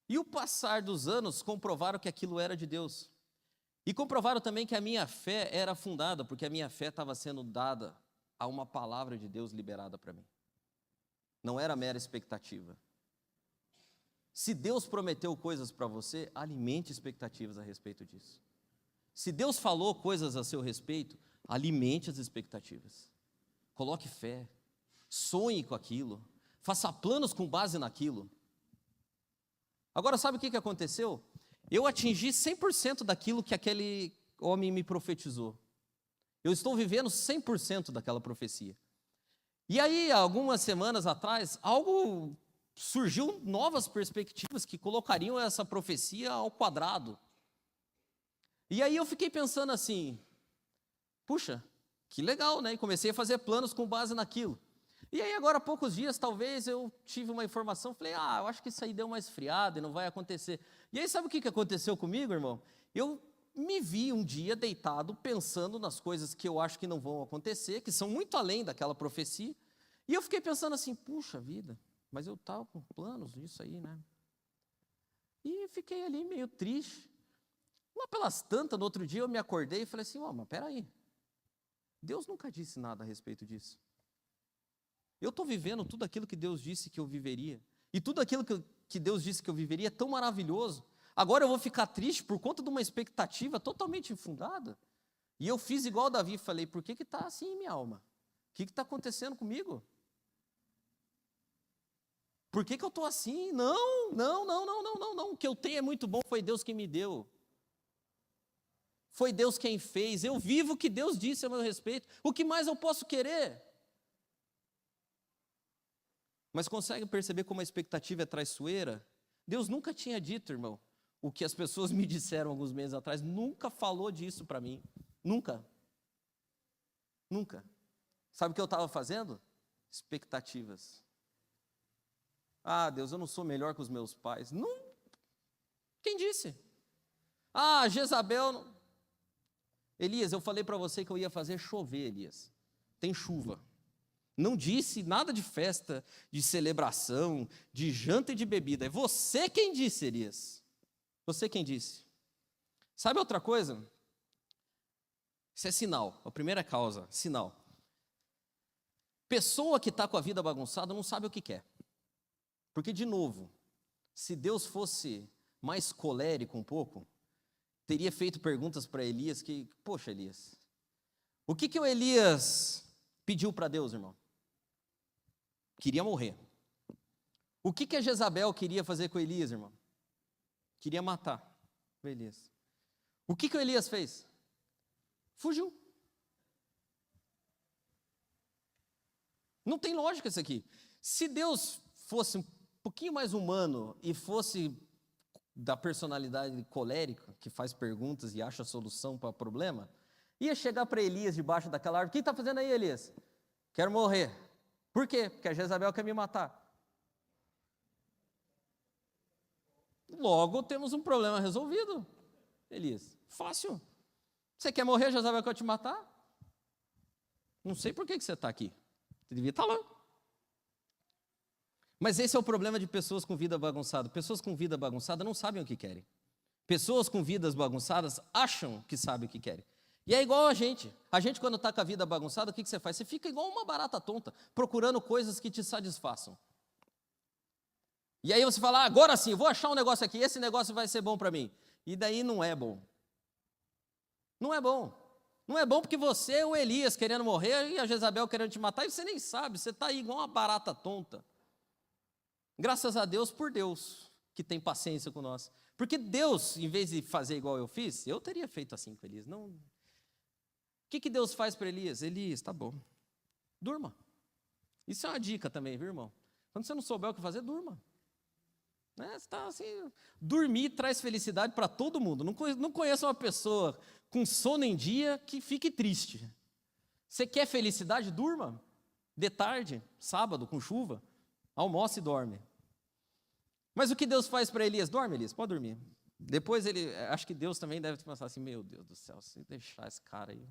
E o passar dos anos comprovaram que aquilo era de Deus. E comprovaram também que a minha fé era fundada, porque a minha fé estava sendo dada a uma palavra de Deus liberada para mim. Não era mera expectativa. Se Deus prometeu coisas para você, alimente expectativas a respeito disso. Se Deus falou coisas a seu respeito, alimente as expectativas. Coloque fé, sonhe com aquilo, faça planos com base naquilo. Agora, sabe o que aconteceu? Eu atingi 100% daquilo que aquele homem me profetizou. Eu estou vivendo 100% daquela profecia. E aí, algumas semanas atrás, surgiu novas perspectivas que colocariam essa profecia ao quadrado. E aí eu fiquei pensando assim, puxa, que legal, né? E comecei a fazer planos com base naquilo. E aí agora há poucos dias, talvez, eu tive uma informação, falei, eu acho que isso aí deu uma esfriada e não vai acontecer. E aí sabe o que aconteceu comigo, irmão? Eu me vi um dia deitado pensando nas coisas que eu acho que não vão acontecer, que são muito além daquela profecia. E eu fiquei pensando assim, puxa vida, mas eu estava com planos nisso aí, né? E fiquei ali meio triste. Lá pelas tantas, no outro dia eu me acordei e falei assim, mas peraí, Deus nunca disse nada a respeito disso. Eu estou vivendo tudo aquilo que Deus disse que eu viveria. E tudo aquilo que Deus disse que eu viveria é tão maravilhoso. Agora eu vou ficar triste por conta de uma expectativa totalmente infundada. E eu fiz igual Davi e falei, por que está assim em minha alma? O que está acontecendo comigo? Por que eu estou assim? Não. O que eu tenho é muito bom, foi Deus quem me deu. Foi Deus quem fez. Eu vivo o que Deus disse a meu respeito. O que mais eu posso querer? Mas consegue perceber como a expectativa é traiçoeira? Deus nunca tinha dito, irmão, o que as pessoas me disseram alguns meses atrás. Nunca falou disso para mim. Nunca. Sabe o que eu estava fazendo? Expectativas. Deus, eu não sou melhor que os meus pais. Não. Quem disse? Jezabel. Não. Elias, eu falei para você que eu ia fazer chover, Elias. Tem chuva. Não disse nada de festa, de celebração, de janta e de bebida. É você quem disse, Elias. Você quem disse. Sabe outra coisa? Isso é sinal. A primeira causa, sinal. Pessoa que está com a vida bagunçada não sabe o que quer. Porque, de novo, se Deus fosse mais colérico um pouco, teria feito perguntas para Elias que, poxa, Elias, o que o Elias pediu para Deus, irmão? Queria morrer. O que a Jezabel queria fazer com Elias, irmão? Queria matar o Elias. O que o Elias fez? Fugiu. Não tem lógica isso aqui. Se Deus fosse um pouquinho mais humano e fosse da personalidade colérica, que faz perguntas e acha solução para problema, ia chegar para Elias debaixo daquela árvore. O que está fazendo aí, Elias? Quero morrer. Por quê? Porque a Jezabel quer me matar. Logo, temos um problema resolvido, Elias. Fácil. Você quer morrer, a Jezabel quer te matar? Não sei por que você está aqui. Você devia estar lá. Mas esse é o problema de pessoas com vida bagunçada. Pessoas com vida bagunçada não sabem o que querem. Pessoas com vidas bagunçadas acham que sabem o que querem. E é igual a gente. A gente, quando está com a vida bagunçada, o que você faz? Você fica igual uma barata tonta, procurando coisas que te satisfaçam. E aí você fala, agora sim, vou achar um negócio aqui, esse negócio vai ser bom para mim. E daí não é bom. Não é bom. Não é bom porque você é o Elias querendo morrer e a Jezabel querendo te matar, e você nem sabe, você está aí igual uma barata tonta. Graças a Deus por Deus, que tem paciência com nós. Porque Deus, em vez de fazer igual eu fiz, eu teria feito assim com Elias. Não. O que Deus faz para Elias? Elias, tá bom, durma. Isso é uma dica também, viu, irmão? Quando você não souber o que fazer, durma. Né? Você tá assim, dormir traz felicidade para todo mundo. Não conheço uma pessoa com sono em dia que fique triste. Você quer felicidade? Durma. De tarde, sábado, com chuva, almoça e dorme. Mas o que Deus faz para Elias? Dorme, Elias, pode dormir. Depois acho que Deus também deve pensar assim, meu Deus do céu, se deixar esse cara aí.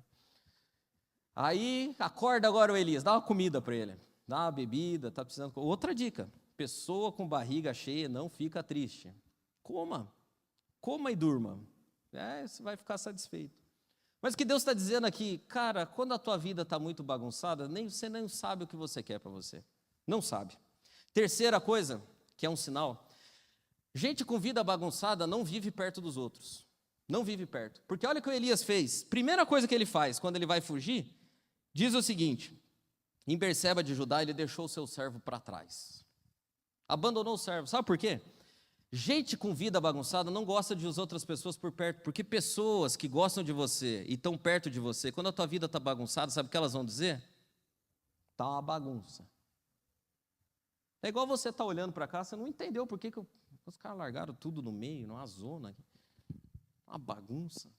Aí, acorda agora o Elias, dá uma comida para ele, dá uma bebida, está precisando. Outra dica, pessoa com barriga cheia não fica triste. Coma e durma. Você vai ficar satisfeito. Mas o que Deus está dizendo aqui, cara, quando a tua vida está muito bagunçada, você nem sabe o que você quer para você. Não sabe. Terceira coisa, que é um sinal, gente com vida bagunçada não vive perto dos outros. Não vive perto. Porque olha o que o Elias fez. Primeira coisa que ele faz quando ele vai fugir, diz o seguinte: em Berseba de Judá, ele deixou o seu servo para trás. Abandonou o servo. Sabe por quê? Gente com vida bagunçada não gosta de as outras pessoas por perto, porque pessoas que gostam de você e estão perto de você, quando a tua vida está bagunçada, sabe o que elas vão dizer? Está uma bagunça. É igual você estar olhando para cá, você não entendeu por que os caras largaram tudo no meio, numa zona, uma bagunça.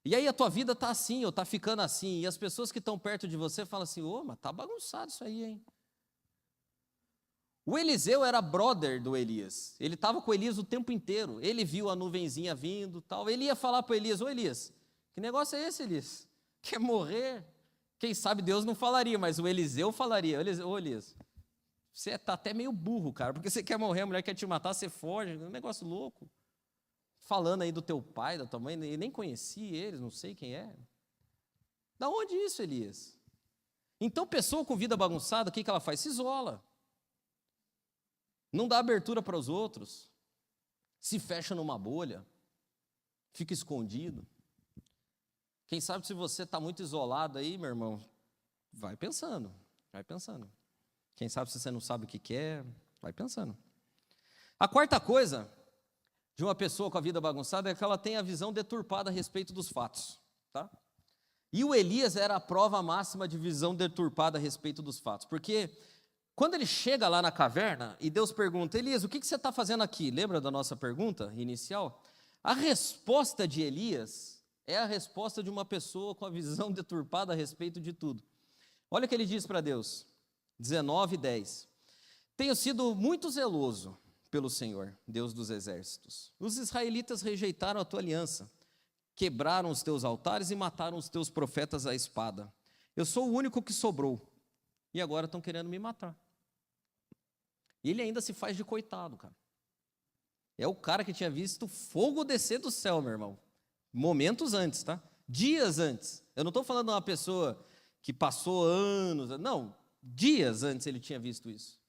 E aí a tua vida está assim, ou está ficando assim, e as pessoas que estão perto de você falam assim, ô, mas está bagunçado isso aí, hein? O Eliseu era brother do Elias, ele estava com o Elias o tempo inteiro, ele viu a nuvenzinha vindo, tal. Ele ia falar para o Elias, ô Elias, que negócio é esse, Elias? Quer morrer? Quem sabe Deus não falaria, mas o Eliseu falaria, ô Elias, você está até meio burro, cara, porque você quer morrer, a mulher quer te matar, você foge, é um negócio louco. Falando aí do teu pai, da tua mãe, eu nem conheci eles, não sei quem é. Da onde isso, Elias? Então, pessoa com vida bagunçada, o que ela faz? Se isola. Não dá abertura para os outros. Se fecha numa bolha. Fica escondido. Quem sabe se você está muito isolado aí, meu irmão, vai pensando, vai pensando. Quem sabe se você não sabe o que quer, vai pensando. A quarta coisa de uma pessoa com a vida bagunçada é que ela tem a visão deturpada a respeito dos fatos, tá? E o Elias era a prova máxima de visão deturpada a respeito dos fatos, porque quando ele chega lá na caverna e Deus pergunta, Elias, o que você está fazendo aqui? Lembra da nossa pergunta inicial? A resposta de Elias é a resposta de uma pessoa com a visão deturpada a respeito de tudo. Olha o que ele diz para Deus, 19:10. Tenho sido muito zeloso pelo Senhor, Deus dos exércitos. Os israelitas rejeitaram a tua aliança, quebraram os teus altares e mataram os teus profetas à espada. Eu sou o único que sobrou, e agora estão querendo me matar. E ele ainda se faz de coitado, cara. É o cara que tinha visto fogo descer do céu, meu irmão. Momentos antes, tá? Dias antes. Eu não estou falando de uma pessoa que passou anos, não, dias antes ele tinha visto isso.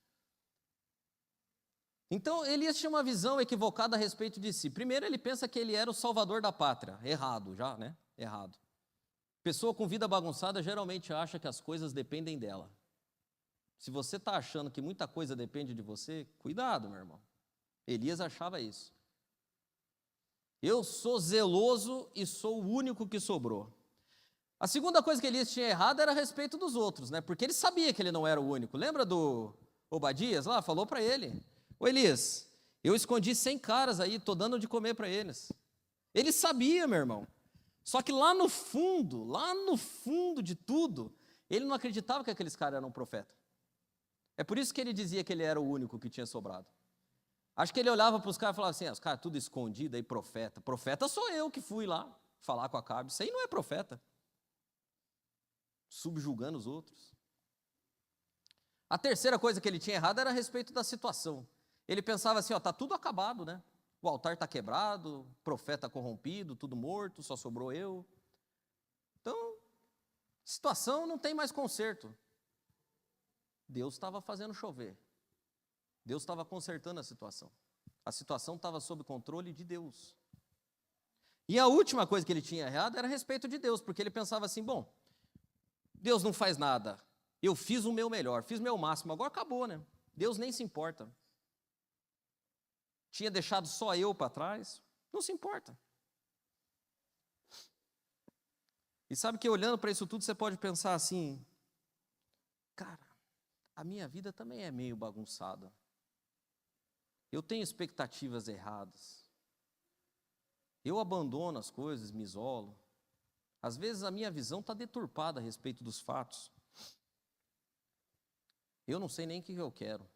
Então, Elias tinha uma visão equivocada a respeito de si. Primeiro, ele pensa que ele era o salvador da pátria. Errado já, né? Errado. Pessoa com vida bagunçada geralmente acha que as coisas dependem dela. Se você está achando que muita coisa depende de você, cuidado, meu irmão. Elias achava isso. Eu sou zeloso e sou o único que sobrou. A segunda coisa que Elias tinha errado era a respeito dos outros, né? Porque ele sabia que ele não era o único. Lembra do Obadias lá? Falou para ele. Ô Elias, eu escondi 100 caras aí, estou dando de comer para eles. Ele sabia, meu irmão. Só que lá no fundo de tudo, ele não acreditava que aqueles caras eram profetas. É por isso que ele dizia que ele era o único que tinha sobrado. Acho que ele olhava para os caras e falava assim, os caras tudo escondido aí, profeta. Profeta sou eu que fui lá falar com Acabe. Isso aí não é profeta. Subjugando os outros. A terceira coisa que ele tinha errado era a respeito da situação. Ele pensava assim, está tudo acabado, né? O altar está quebrado, o profeta corrompido, tudo morto, só sobrou eu. Então, situação não tem mais conserto. Deus estava fazendo chover. Deus estava consertando a situação. A situação estava sob controle de Deus. E a última coisa que ele tinha errado era a respeito de Deus, porque ele pensava assim, bom, Deus não faz nada. Eu fiz o meu melhor, fiz o meu máximo, agora acabou, né? Deus nem se importa. Tinha deixado só eu para trás, não se importa. E sabe que olhando para isso tudo, você pode pensar assim, cara, a minha vida também é meio bagunçada. Eu tenho expectativas erradas. Eu abandono as coisas, me isolo. Às vezes a minha visão está deturpada a respeito dos fatos. Eu não sei nem o que eu quero.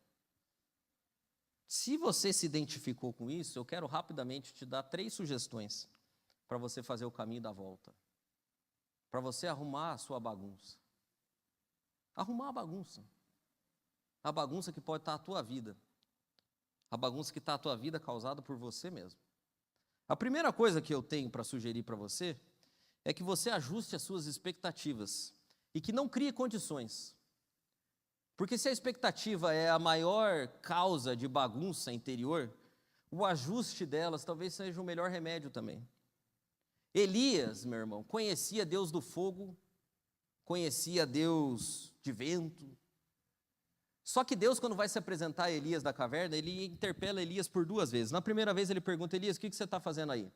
Se você se identificou com isso, eu quero rapidamente te dar 3 sugestões para você fazer o caminho da volta. Para você arrumar a sua bagunça. Arrumar a bagunça. A bagunça que pode estar a tua vida. A bagunça que está a tua vida causada por você mesmo. A primeira coisa que eu tenho para sugerir para você é que você ajuste as suas expectativas e que não crie condições. Porque se a expectativa é a maior causa de bagunça interior, o ajuste delas talvez seja o melhor remédio também. Elias, meu irmão, conhecia Deus do fogo, conhecia Deus de vento. Só que Deus, quando vai se apresentar a Elias da caverna, ele interpela Elias por 2 vezes. Na primeira vez ele pergunta: Elias, o que você está fazendo aí?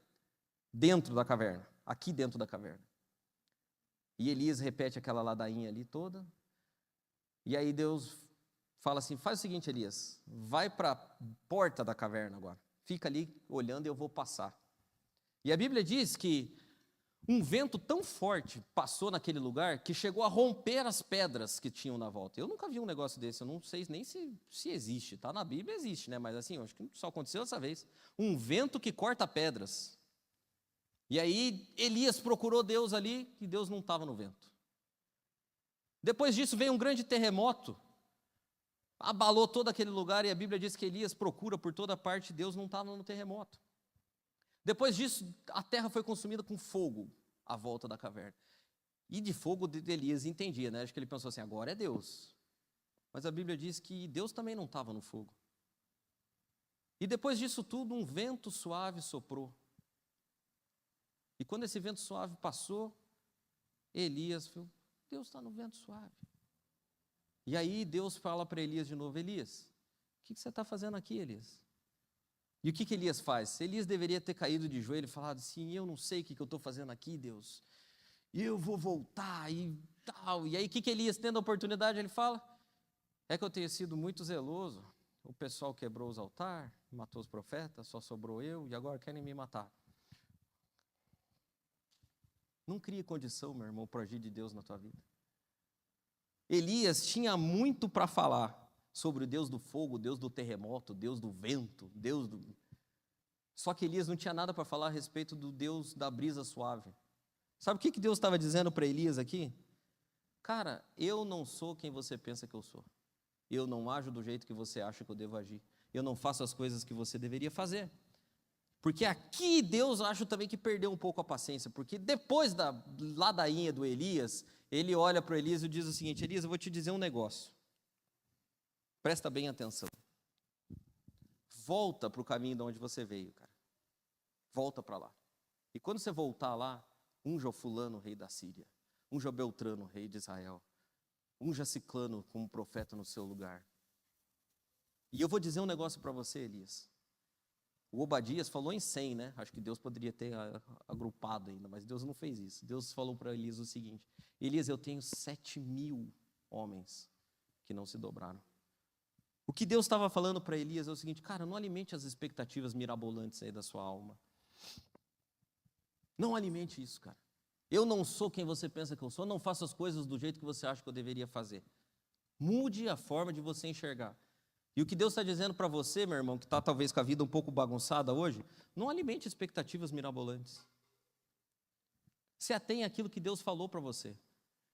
Dentro da caverna, aqui dentro da caverna. E Elias repete aquela ladainha ali toda. E aí Deus fala assim: faz o seguinte, Elias, vai para a porta da caverna agora. Fica ali olhando e eu vou passar. E a Bíblia diz que um vento tão forte passou naquele lugar que chegou a romper as pedras que tinham na volta. Eu nunca vi um negócio desse, eu não sei nem se existe. Tá na Bíblia, existe, né? Mas assim, eu acho que só aconteceu dessa vez. Um vento que corta pedras. E aí Elias procurou Deus ali e Deus não estava no vento. Depois disso veio um grande terremoto, abalou todo aquele lugar e a Bíblia diz que Elias procura por toda parte e Deus não estava no terremoto. Depois disso, a terra foi consumida com fogo à volta da caverna. E de fogo Elias entendia, né? Acho que ele pensou assim: agora é Deus. Mas a Bíblia diz que Deus também não estava no fogo. E depois disso tudo, um vento suave soprou. E quando esse vento suave passou, Elias falou: Deus está no vento suave. E aí Deus fala para Elias de novo: Elias, o que você está fazendo aqui, Elias? E o que Elias faz? Elias deveria ter caído de joelho e falado assim: eu não sei o que eu estou fazendo aqui, Deus. E eu vou voltar e tal. E aí o que Elias, tendo a oportunidade, ele fala: é que eu tenho sido muito zeloso. O pessoal quebrou os altares, matou os profetas, só sobrou eu e agora querem me matar. Não crie condição, meu irmão, para agir de Deus na tua vida. Elias tinha muito para falar sobre o Deus do fogo, o Deus do terremoto, o Deus do vento, Só que Elias não tinha nada para falar a respeito do Deus da brisa suave. Sabe o que Deus estava dizendo para Elias aqui? Cara, eu não sou quem você pensa que eu sou. Eu não ajo do jeito que você acha que eu devo agir. Eu não faço as coisas que você deveria fazer. Porque aqui Deus, acho também que perdeu um pouco a paciência, porque depois da ladainha do Elias, ele olha para Elias e diz o seguinte: Elias, eu vou te dizer um negócio. Presta bem atenção. Volta para o caminho de onde você veio, cara. Volta para lá. E quando você voltar lá, unja o fulano, rei da Síria. Unja o Beltrano, rei de Israel. Unja Ciclano como profeta no seu lugar. E eu vou dizer um negócio para você, Elias. O Obadias falou em 100, né? Acho que Deus poderia ter agrupado ainda, mas Deus não fez isso. Deus falou para Elias o seguinte: Elias, eu tenho 7.000 homens que não se dobraram. O que Deus estava falando para Elias é o seguinte: cara, não alimente as expectativas mirabolantes aí da sua alma. Não alimente isso, cara. Eu não sou quem você pensa que eu sou, não faço as coisas do jeito que você acha que eu deveria fazer. Mude a forma de você enxergar. E o que Deus está dizendo para você, meu irmão, que está talvez com a vida um pouco bagunçada hoje, não alimente expectativas mirabolantes. Se atenha àquilo que Deus falou para você.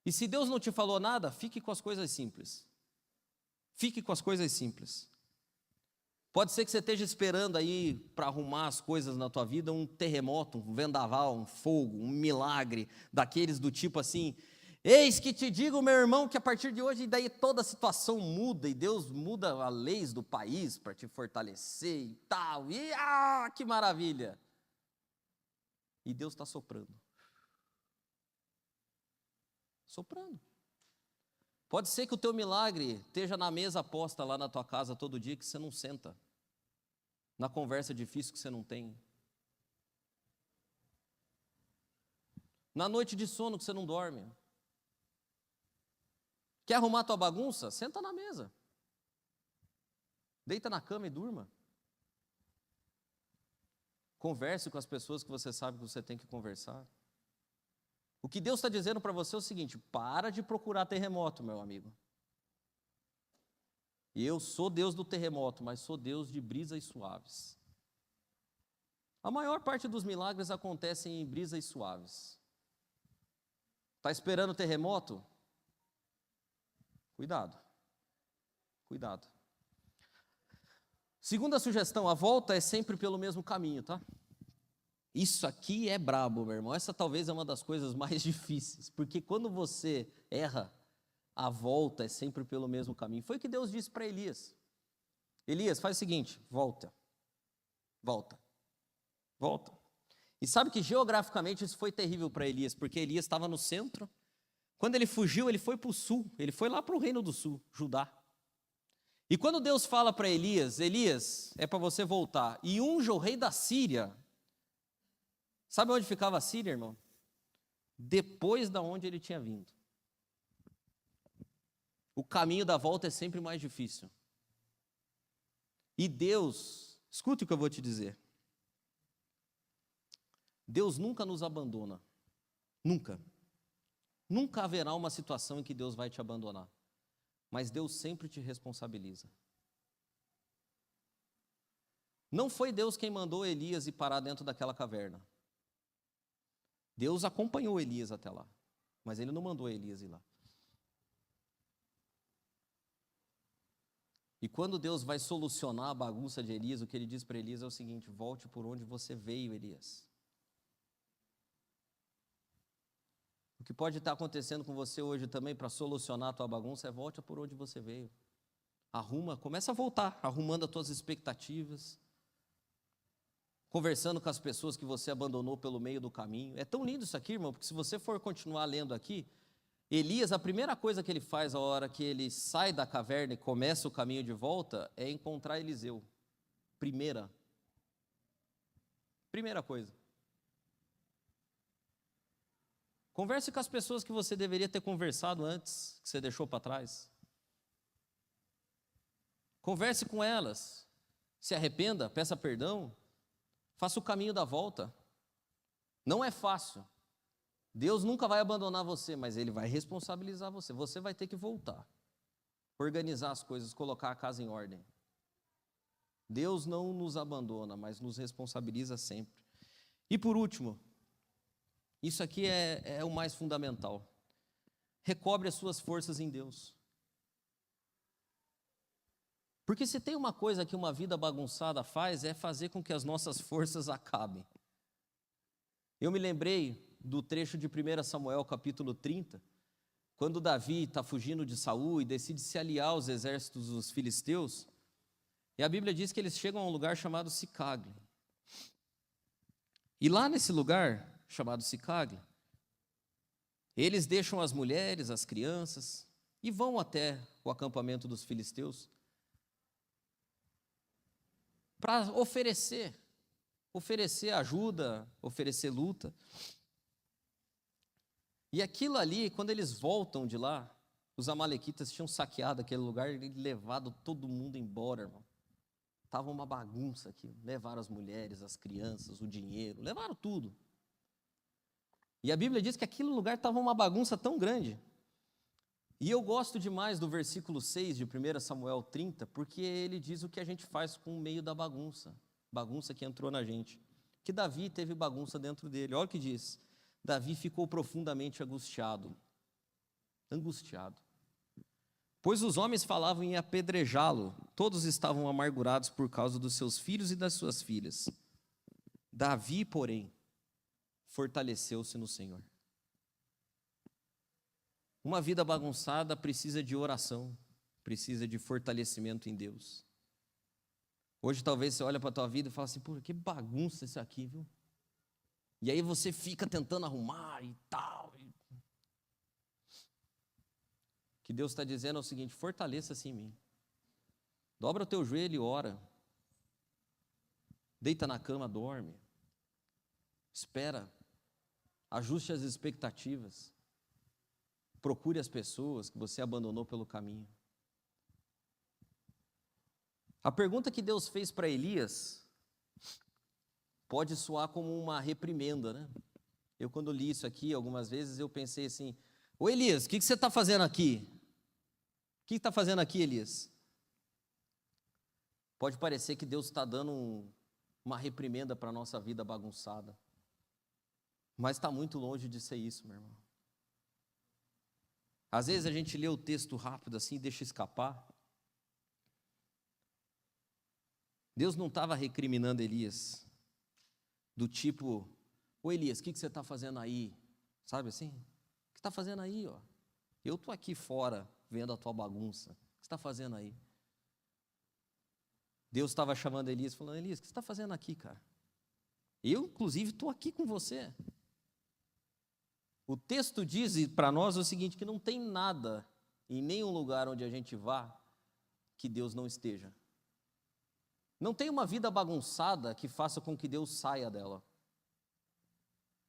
E se Deus não te falou nada, fique com as coisas simples. Fique com as coisas simples. Pode ser que você esteja esperando aí para arrumar as coisas na tua vida um terremoto, um vendaval, um fogo, um milagre, daqueles do tipo assim: eis que te digo, meu irmão, que a partir de hoje daí toda a situação muda e Deus muda as leis do país para te fortalecer e tal. E que maravilha! E Deus está soprando. Soprando. Pode ser que o teu milagre esteja na mesa posta lá na tua casa todo dia que você não senta. Na conversa difícil que você não tem. Na noite de sono que você não dorme. Quer arrumar tua bagunça? Senta na mesa. Deita na cama e durma. Converse com as pessoas que você sabe que você tem que conversar. O que Deus está dizendo para você é o seguinte: para de procurar terremoto, meu amigo. E eu sou Deus do terremoto, mas sou Deus de brisas suaves. A maior parte dos milagres acontecem em brisas suaves. Está esperando terremoto? Cuidado. Cuidado. Segunda sugestão: a volta é sempre pelo mesmo caminho, tá? Isso aqui é brabo, meu irmão. Essa talvez é uma das coisas mais difíceis, porque quando você erra, a volta é sempre pelo mesmo caminho. Foi o que Deus disse para Elias. Elias, faz o seguinte: volta. Volta. Volta. E sabe que geograficamente isso foi terrível para Elias, porque Elias estava no centro. Quando ele fugiu, ele foi para o sul. Ele foi lá para o reino do sul, Judá. E quando Deus fala para Elias, Elias, é para você voltar, e unja o rei da Síria. Sabe onde ficava a Síria, irmão? Depois da onde ele tinha vindo. O caminho da volta é sempre mais difícil. E Deus, escute o que eu vou te dizer. Deus nunca nos abandona. Nunca. Nunca haverá uma situação em que Deus vai te abandonar. Mas Deus sempre te responsabiliza. Não foi Deus quem mandou Elias ir parar dentro daquela caverna. Deus acompanhou Elias até lá, mas ele não mandou Elias ir lá. E quando Deus vai solucionar a bagunça de Elias, o que ele diz para Elias é o seguinte: volte por onde você veio, Elias. O que pode estar acontecendo com você hoje também para solucionar a tua bagunça é volte por onde você veio. Arruma, começa a voltar, arrumando as tuas expectativas, conversando com as pessoas que você abandonou pelo meio do caminho. É tão lindo isso aqui, irmão, porque se você for continuar lendo aqui, Elias, a primeira coisa que ele faz a hora que ele sai da caverna e começa o caminho de volta é encontrar Eliseu. Primeira coisa. Converse com as pessoas que você deveria ter conversado antes, que você deixou para trás. Converse com elas. Se arrependa, peça perdão. Faça o caminho da volta. Não é fácil. Deus nunca vai abandonar você, mas Ele vai responsabilizar você. Você vai ter que voltar. Organizar as coisas, colocar a casa em ordem. Deus não nos abandona, mas nos responsabiliza sempre. E por último, isso aqui é o mais fundamental. Recobre as suas forças em Deus. Porque se tem uma coisa que uma vida bagunçada faz, é fazer com que as nossas forças acabem. Eu me lembrei do trecho de 1 Samuel, capítulo 30, quando Davi está fugindo de Saul e decide se aliar aos exércitos dos filisteus, e a Bíblia diz que eles chegam a um lugar chamado Siclag. E lá nesse lugar, chamado Siclag, eles deixam as mulheres, as crianças, e vão até o acampamento dos filisteus para oferecer ajuda, oferecer luta. E aquilo ali, quando eles voltam de lá, os amalequitas tinham saqueado aquele lugar e levado todo mundo embora, irmão. Estava uma bagunça aqui. Levaram as mulheres, as crianças, o dinheiro, levaram tudo. E a Bíblia diz que aquele lugar estava uma bagunça tão grande. E eu gosto demais do versículo 6 de 1 Samuel 30, porque ele diz o que a gente faz com o meio da bagunça que entrou na gente. Que Davi teve bagunça dentro dele. Olha o que diz: Davi ficou profundamente angustiado, pois os homens falavam em apedrejá-lo, todos estavam amargurados por causa dos seus filhos e das suas filhas. Davi, porém, fortaleceu-se no Senhor. Uma vida bagunçada precisa de oração, precisa de fortalecimento em Deus. Hoje talvez você olha para a tua vida e fala assim: pô, que bagunça isso aqui, viu? E aí você fica tentando arrumar e tal. O que Deus está dizendo é o seguinte: fortaleça-se em mim. Dobra o teu joelho e ora. Deita na cama, dorme. Espera. Ajuste as expectativas. Procure as pessoas que você abandonou pelo caminho. A pergunta que Deus fez para Elias pode soar como uma reprimenda, né? Eu, quando li isso aqui, algumas vezes, eu pensei assim: ô Elias, o que você está fazendo aqui? O que está fazendo aqui, Elias? Pode parecer que Deus está dando uma reprimenda para a nossa vida bagunçada. Mas está muito longe de ser isso, meu irmão. Às vezes a gente lê o texto rápido assim e deixa escapar. Deus não estava recriminando Elias, do tipo: ô Elias, o que você está fazendo aí? Sabe assim? O que você está fazendo aí, ó? Eu estou aqui fora vendo a tua bagunça. O que você está fazendo aí? Deus estava chamando Elias, falando: Elias, o que você está fazendo aqui, cara? Eu, inclusive, estou aqui com você. O texto diz para nós o seguinte: que não tem nada, em nenhum lugar onde a gente vá, que Deus não esteja. Não tem uma vida bagunçada que faça com que Deus saia dela.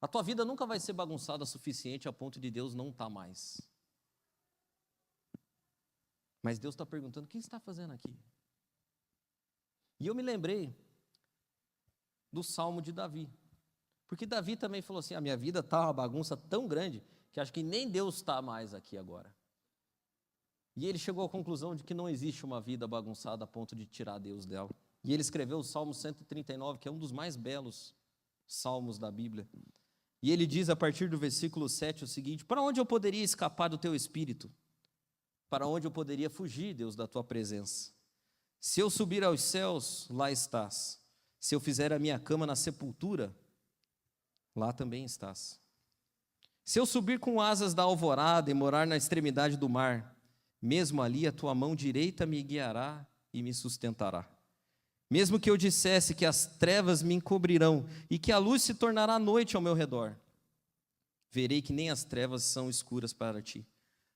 A tua vida nunca vai ser bagunçada o suficiente a ponto de Deus não estar mais. Mas Deus está perguntando: o que você está fazendo aqui? E eu me lembrei do Salmo de Davi. Porque Davi também falou assim: a minha vida está uma bagunça tão grande que acho que nem Deus está mais aqui agora. E ele chegou à conclusão de que não existe uma vida bagunçada a ponto de tirar Deus dela. E ele escreveu o Salmo 139, que é um dos mais belos salmos da Bíblia. E ele diz a partir do versículo 7 o seguinte: para onde eu poderia escapar do teu espírito? Para onde eu poderia fugir, Deus, da tua presença? Se eu subir aos céus, lá estás. Se eu fizer a minha cama na sepultura, lá também estás. Se eu subir com asas da alvorada e morar na extremidade do mar, mesmo ali a tua mão direita me guiará e me sustentará. Mesmo que eu dissesse que as trevas me encobrirão e que a luz se tornará noite ao meu redor, verei que nem as trevas são escuras para ti.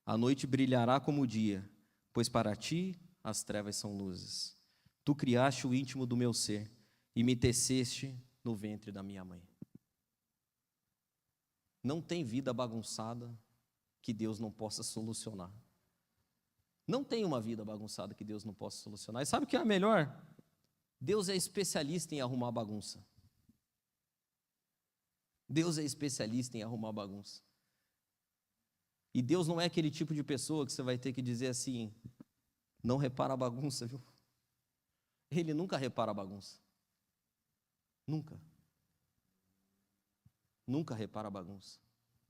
A noite brilhará como o dia, pois para ti as trevas são luzes. Tu criaste o íntimo do meu ser e me teceste no ventre da minha mãe. Não tem vida bagunçada que Deus não possa solucionar. Não tem uma vida bagunçada que Deus não possa solucionar. E sabe o que é melhor? Deus é especialista em arrumar bagunça. Deus é especialista em arrumar bagunça. E Deus não é aquele tipo de pessoa que você vai ter que dizer assim: não repara a bagunça, viu? Ele nunca repara a bagunça. Nunca. Nunca repara a bagunça.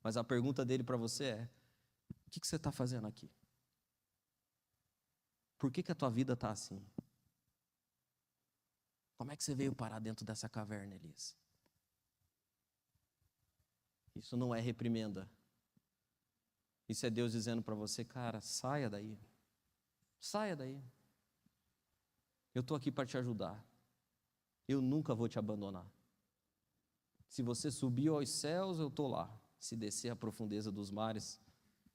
Mas a pergunta dele para você é: o que você está fazendo aqui? Por que a tua vida está assim? Como é que você veio parar dentro dessa caverna, Elias? Isso não é reprimenda. Isso é Deus dizendo para você: cara, saia daí. Saia daí. Eu estou aqui para te ajudar. Eu nunca vou te abandonar. Se você subir aos céus, eu estou lá. Se descer à profundeza dos mares,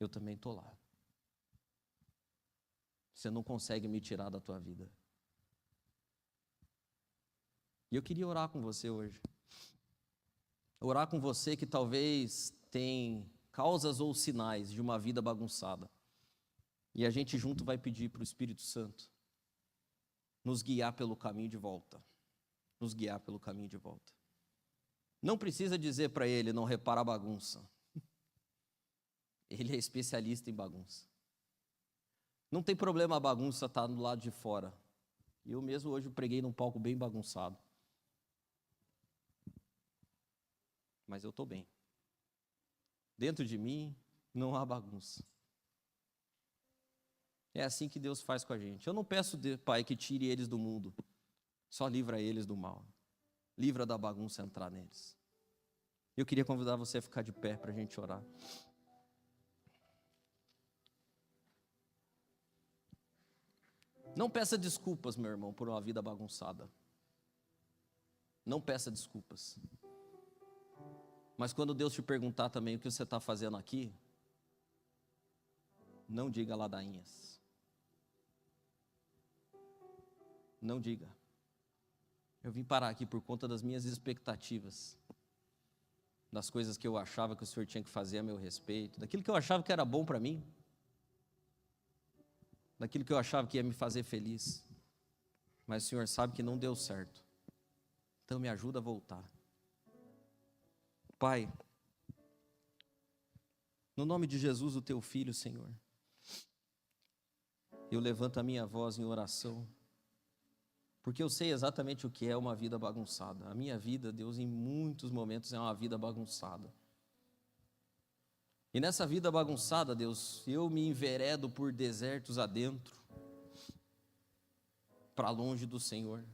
eu também estou lá. Você não consegue me tirar da tua vida. E eu queria orar com você hoje. Orar com você que talvez tem causas ou sinais de uma vida bagunçada. E a gente junto vai pedir para o Espírito Santo nos guiar pelo caminho de volta. Nos guiar pelo caminho de volta. Não precisa dizer para ele: não repara a bagunça. Ele é especialista em bagunça. Não tem problema a bagunça estar do lado de fora. Eu mesmo hoje preguei num palco bem bagunçado. Mas eu estou bem. Dentro de mim não há bagunça. É assim que Deus faz com a gente. Eu não peço, Pai, que tire eles do mundo. Só livra eles do mal. Livra da bagunça entrar neles. Eu queria convidar você a ficar de pé para a gente orar. Não peça desculpas, meu irmão, por uma vida bagunçada. Não peça desculpas. Mas quando Deus te perguntar também o que você está fazendo aqui, não diga ladainhas. Não diga: eu vim parar aqui por conta das minhas expectativas, das coisas que eu achava que o Senhor tinha que fazer a meu respeito, daquilo que eu achava que era bom para mim, daquilo que eu achava que ia me fazer feliz. Mas o Senhor sabe que não deu certo. Então me ajuda a voltar. Pai, no nome de Jesus, o teu filho, Senhor, eu levanto a minha voz em oração, porque eu sei exatamente o que é uma vida bagunçada. A minha vida, Deus, em muitos momentos é uma vida bagunçada. E nessa vida bagunçada, Deus, eu me enveredo por desertos adentro, para longe do Senhor.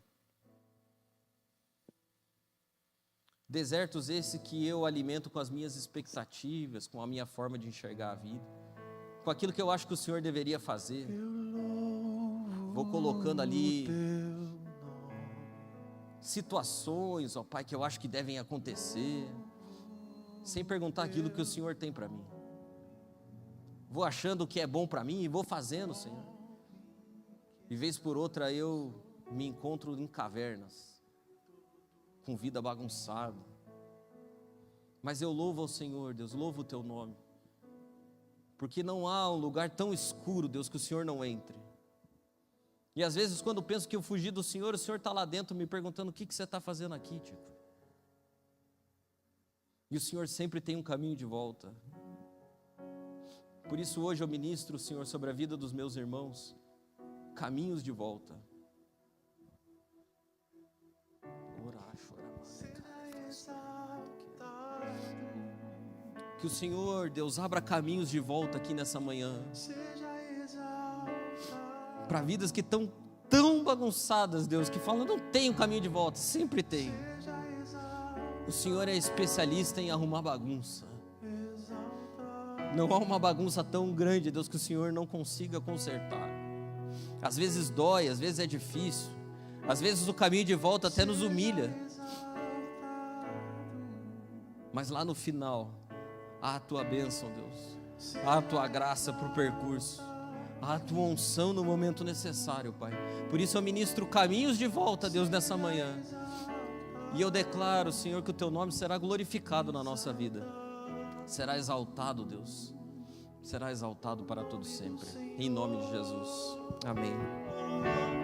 Desertos esse que eu alimento com as minhas expectativas, com a minha forma de enxergar a vida, com aquilo que eu acho que o Senhor deveria fazer. Vou colocando ali situações, ó Pai, que eu acho que devem acontecer, sem perguntar aquilo que o Senhor tem para mim. Vou achando o que é bom para mim e vou fazendo, Senhor. E vez por outra eu me encontro em cavernas, com vida bagunçada. Mas eu louvo ao Senhor, Deus, louvo o teu nome. Porque não há um lugar tão escuro, Deus, que o Senhor não entre. E às vezes quando eu penso que eu fugi do Senhor, o Senhor está lá dentro me perguntando: o que você está fazendo aqui, Tico? E o Senhor sempre tem um caminho de volta. Por isso hoje eu ministro, Senhor, sobre a vida dos meus irmãos, caminhos de volta. Que o Senhor, Deus, abra caminhos de volta aqui nessa manhã, para vidas que estão tão bagunçadas, Deus, que falam: não tem um caminho de volta. Sempre tem. O Senhor é especialista em arrumar bagunça. Não há uma bagunça tão grande, Deus, que o Senhor não consiga consertar. Às vezes dói, às vezes é difícil, às vezes o caminho de volta até nos humilha, mas lá no final há a tua bênção, Deus, há a tua graça para o percurso, há a tua unção no momento necessário, Pai. Por isso eu ministro caminhos de volta, Deus, nessa manhã. E eu declaro, Senhor, que o teu nome será glorificado na nossa vida. Será exaltado, Deus. Será exaltado para todo sempre. Em nome de Jesus. Amém.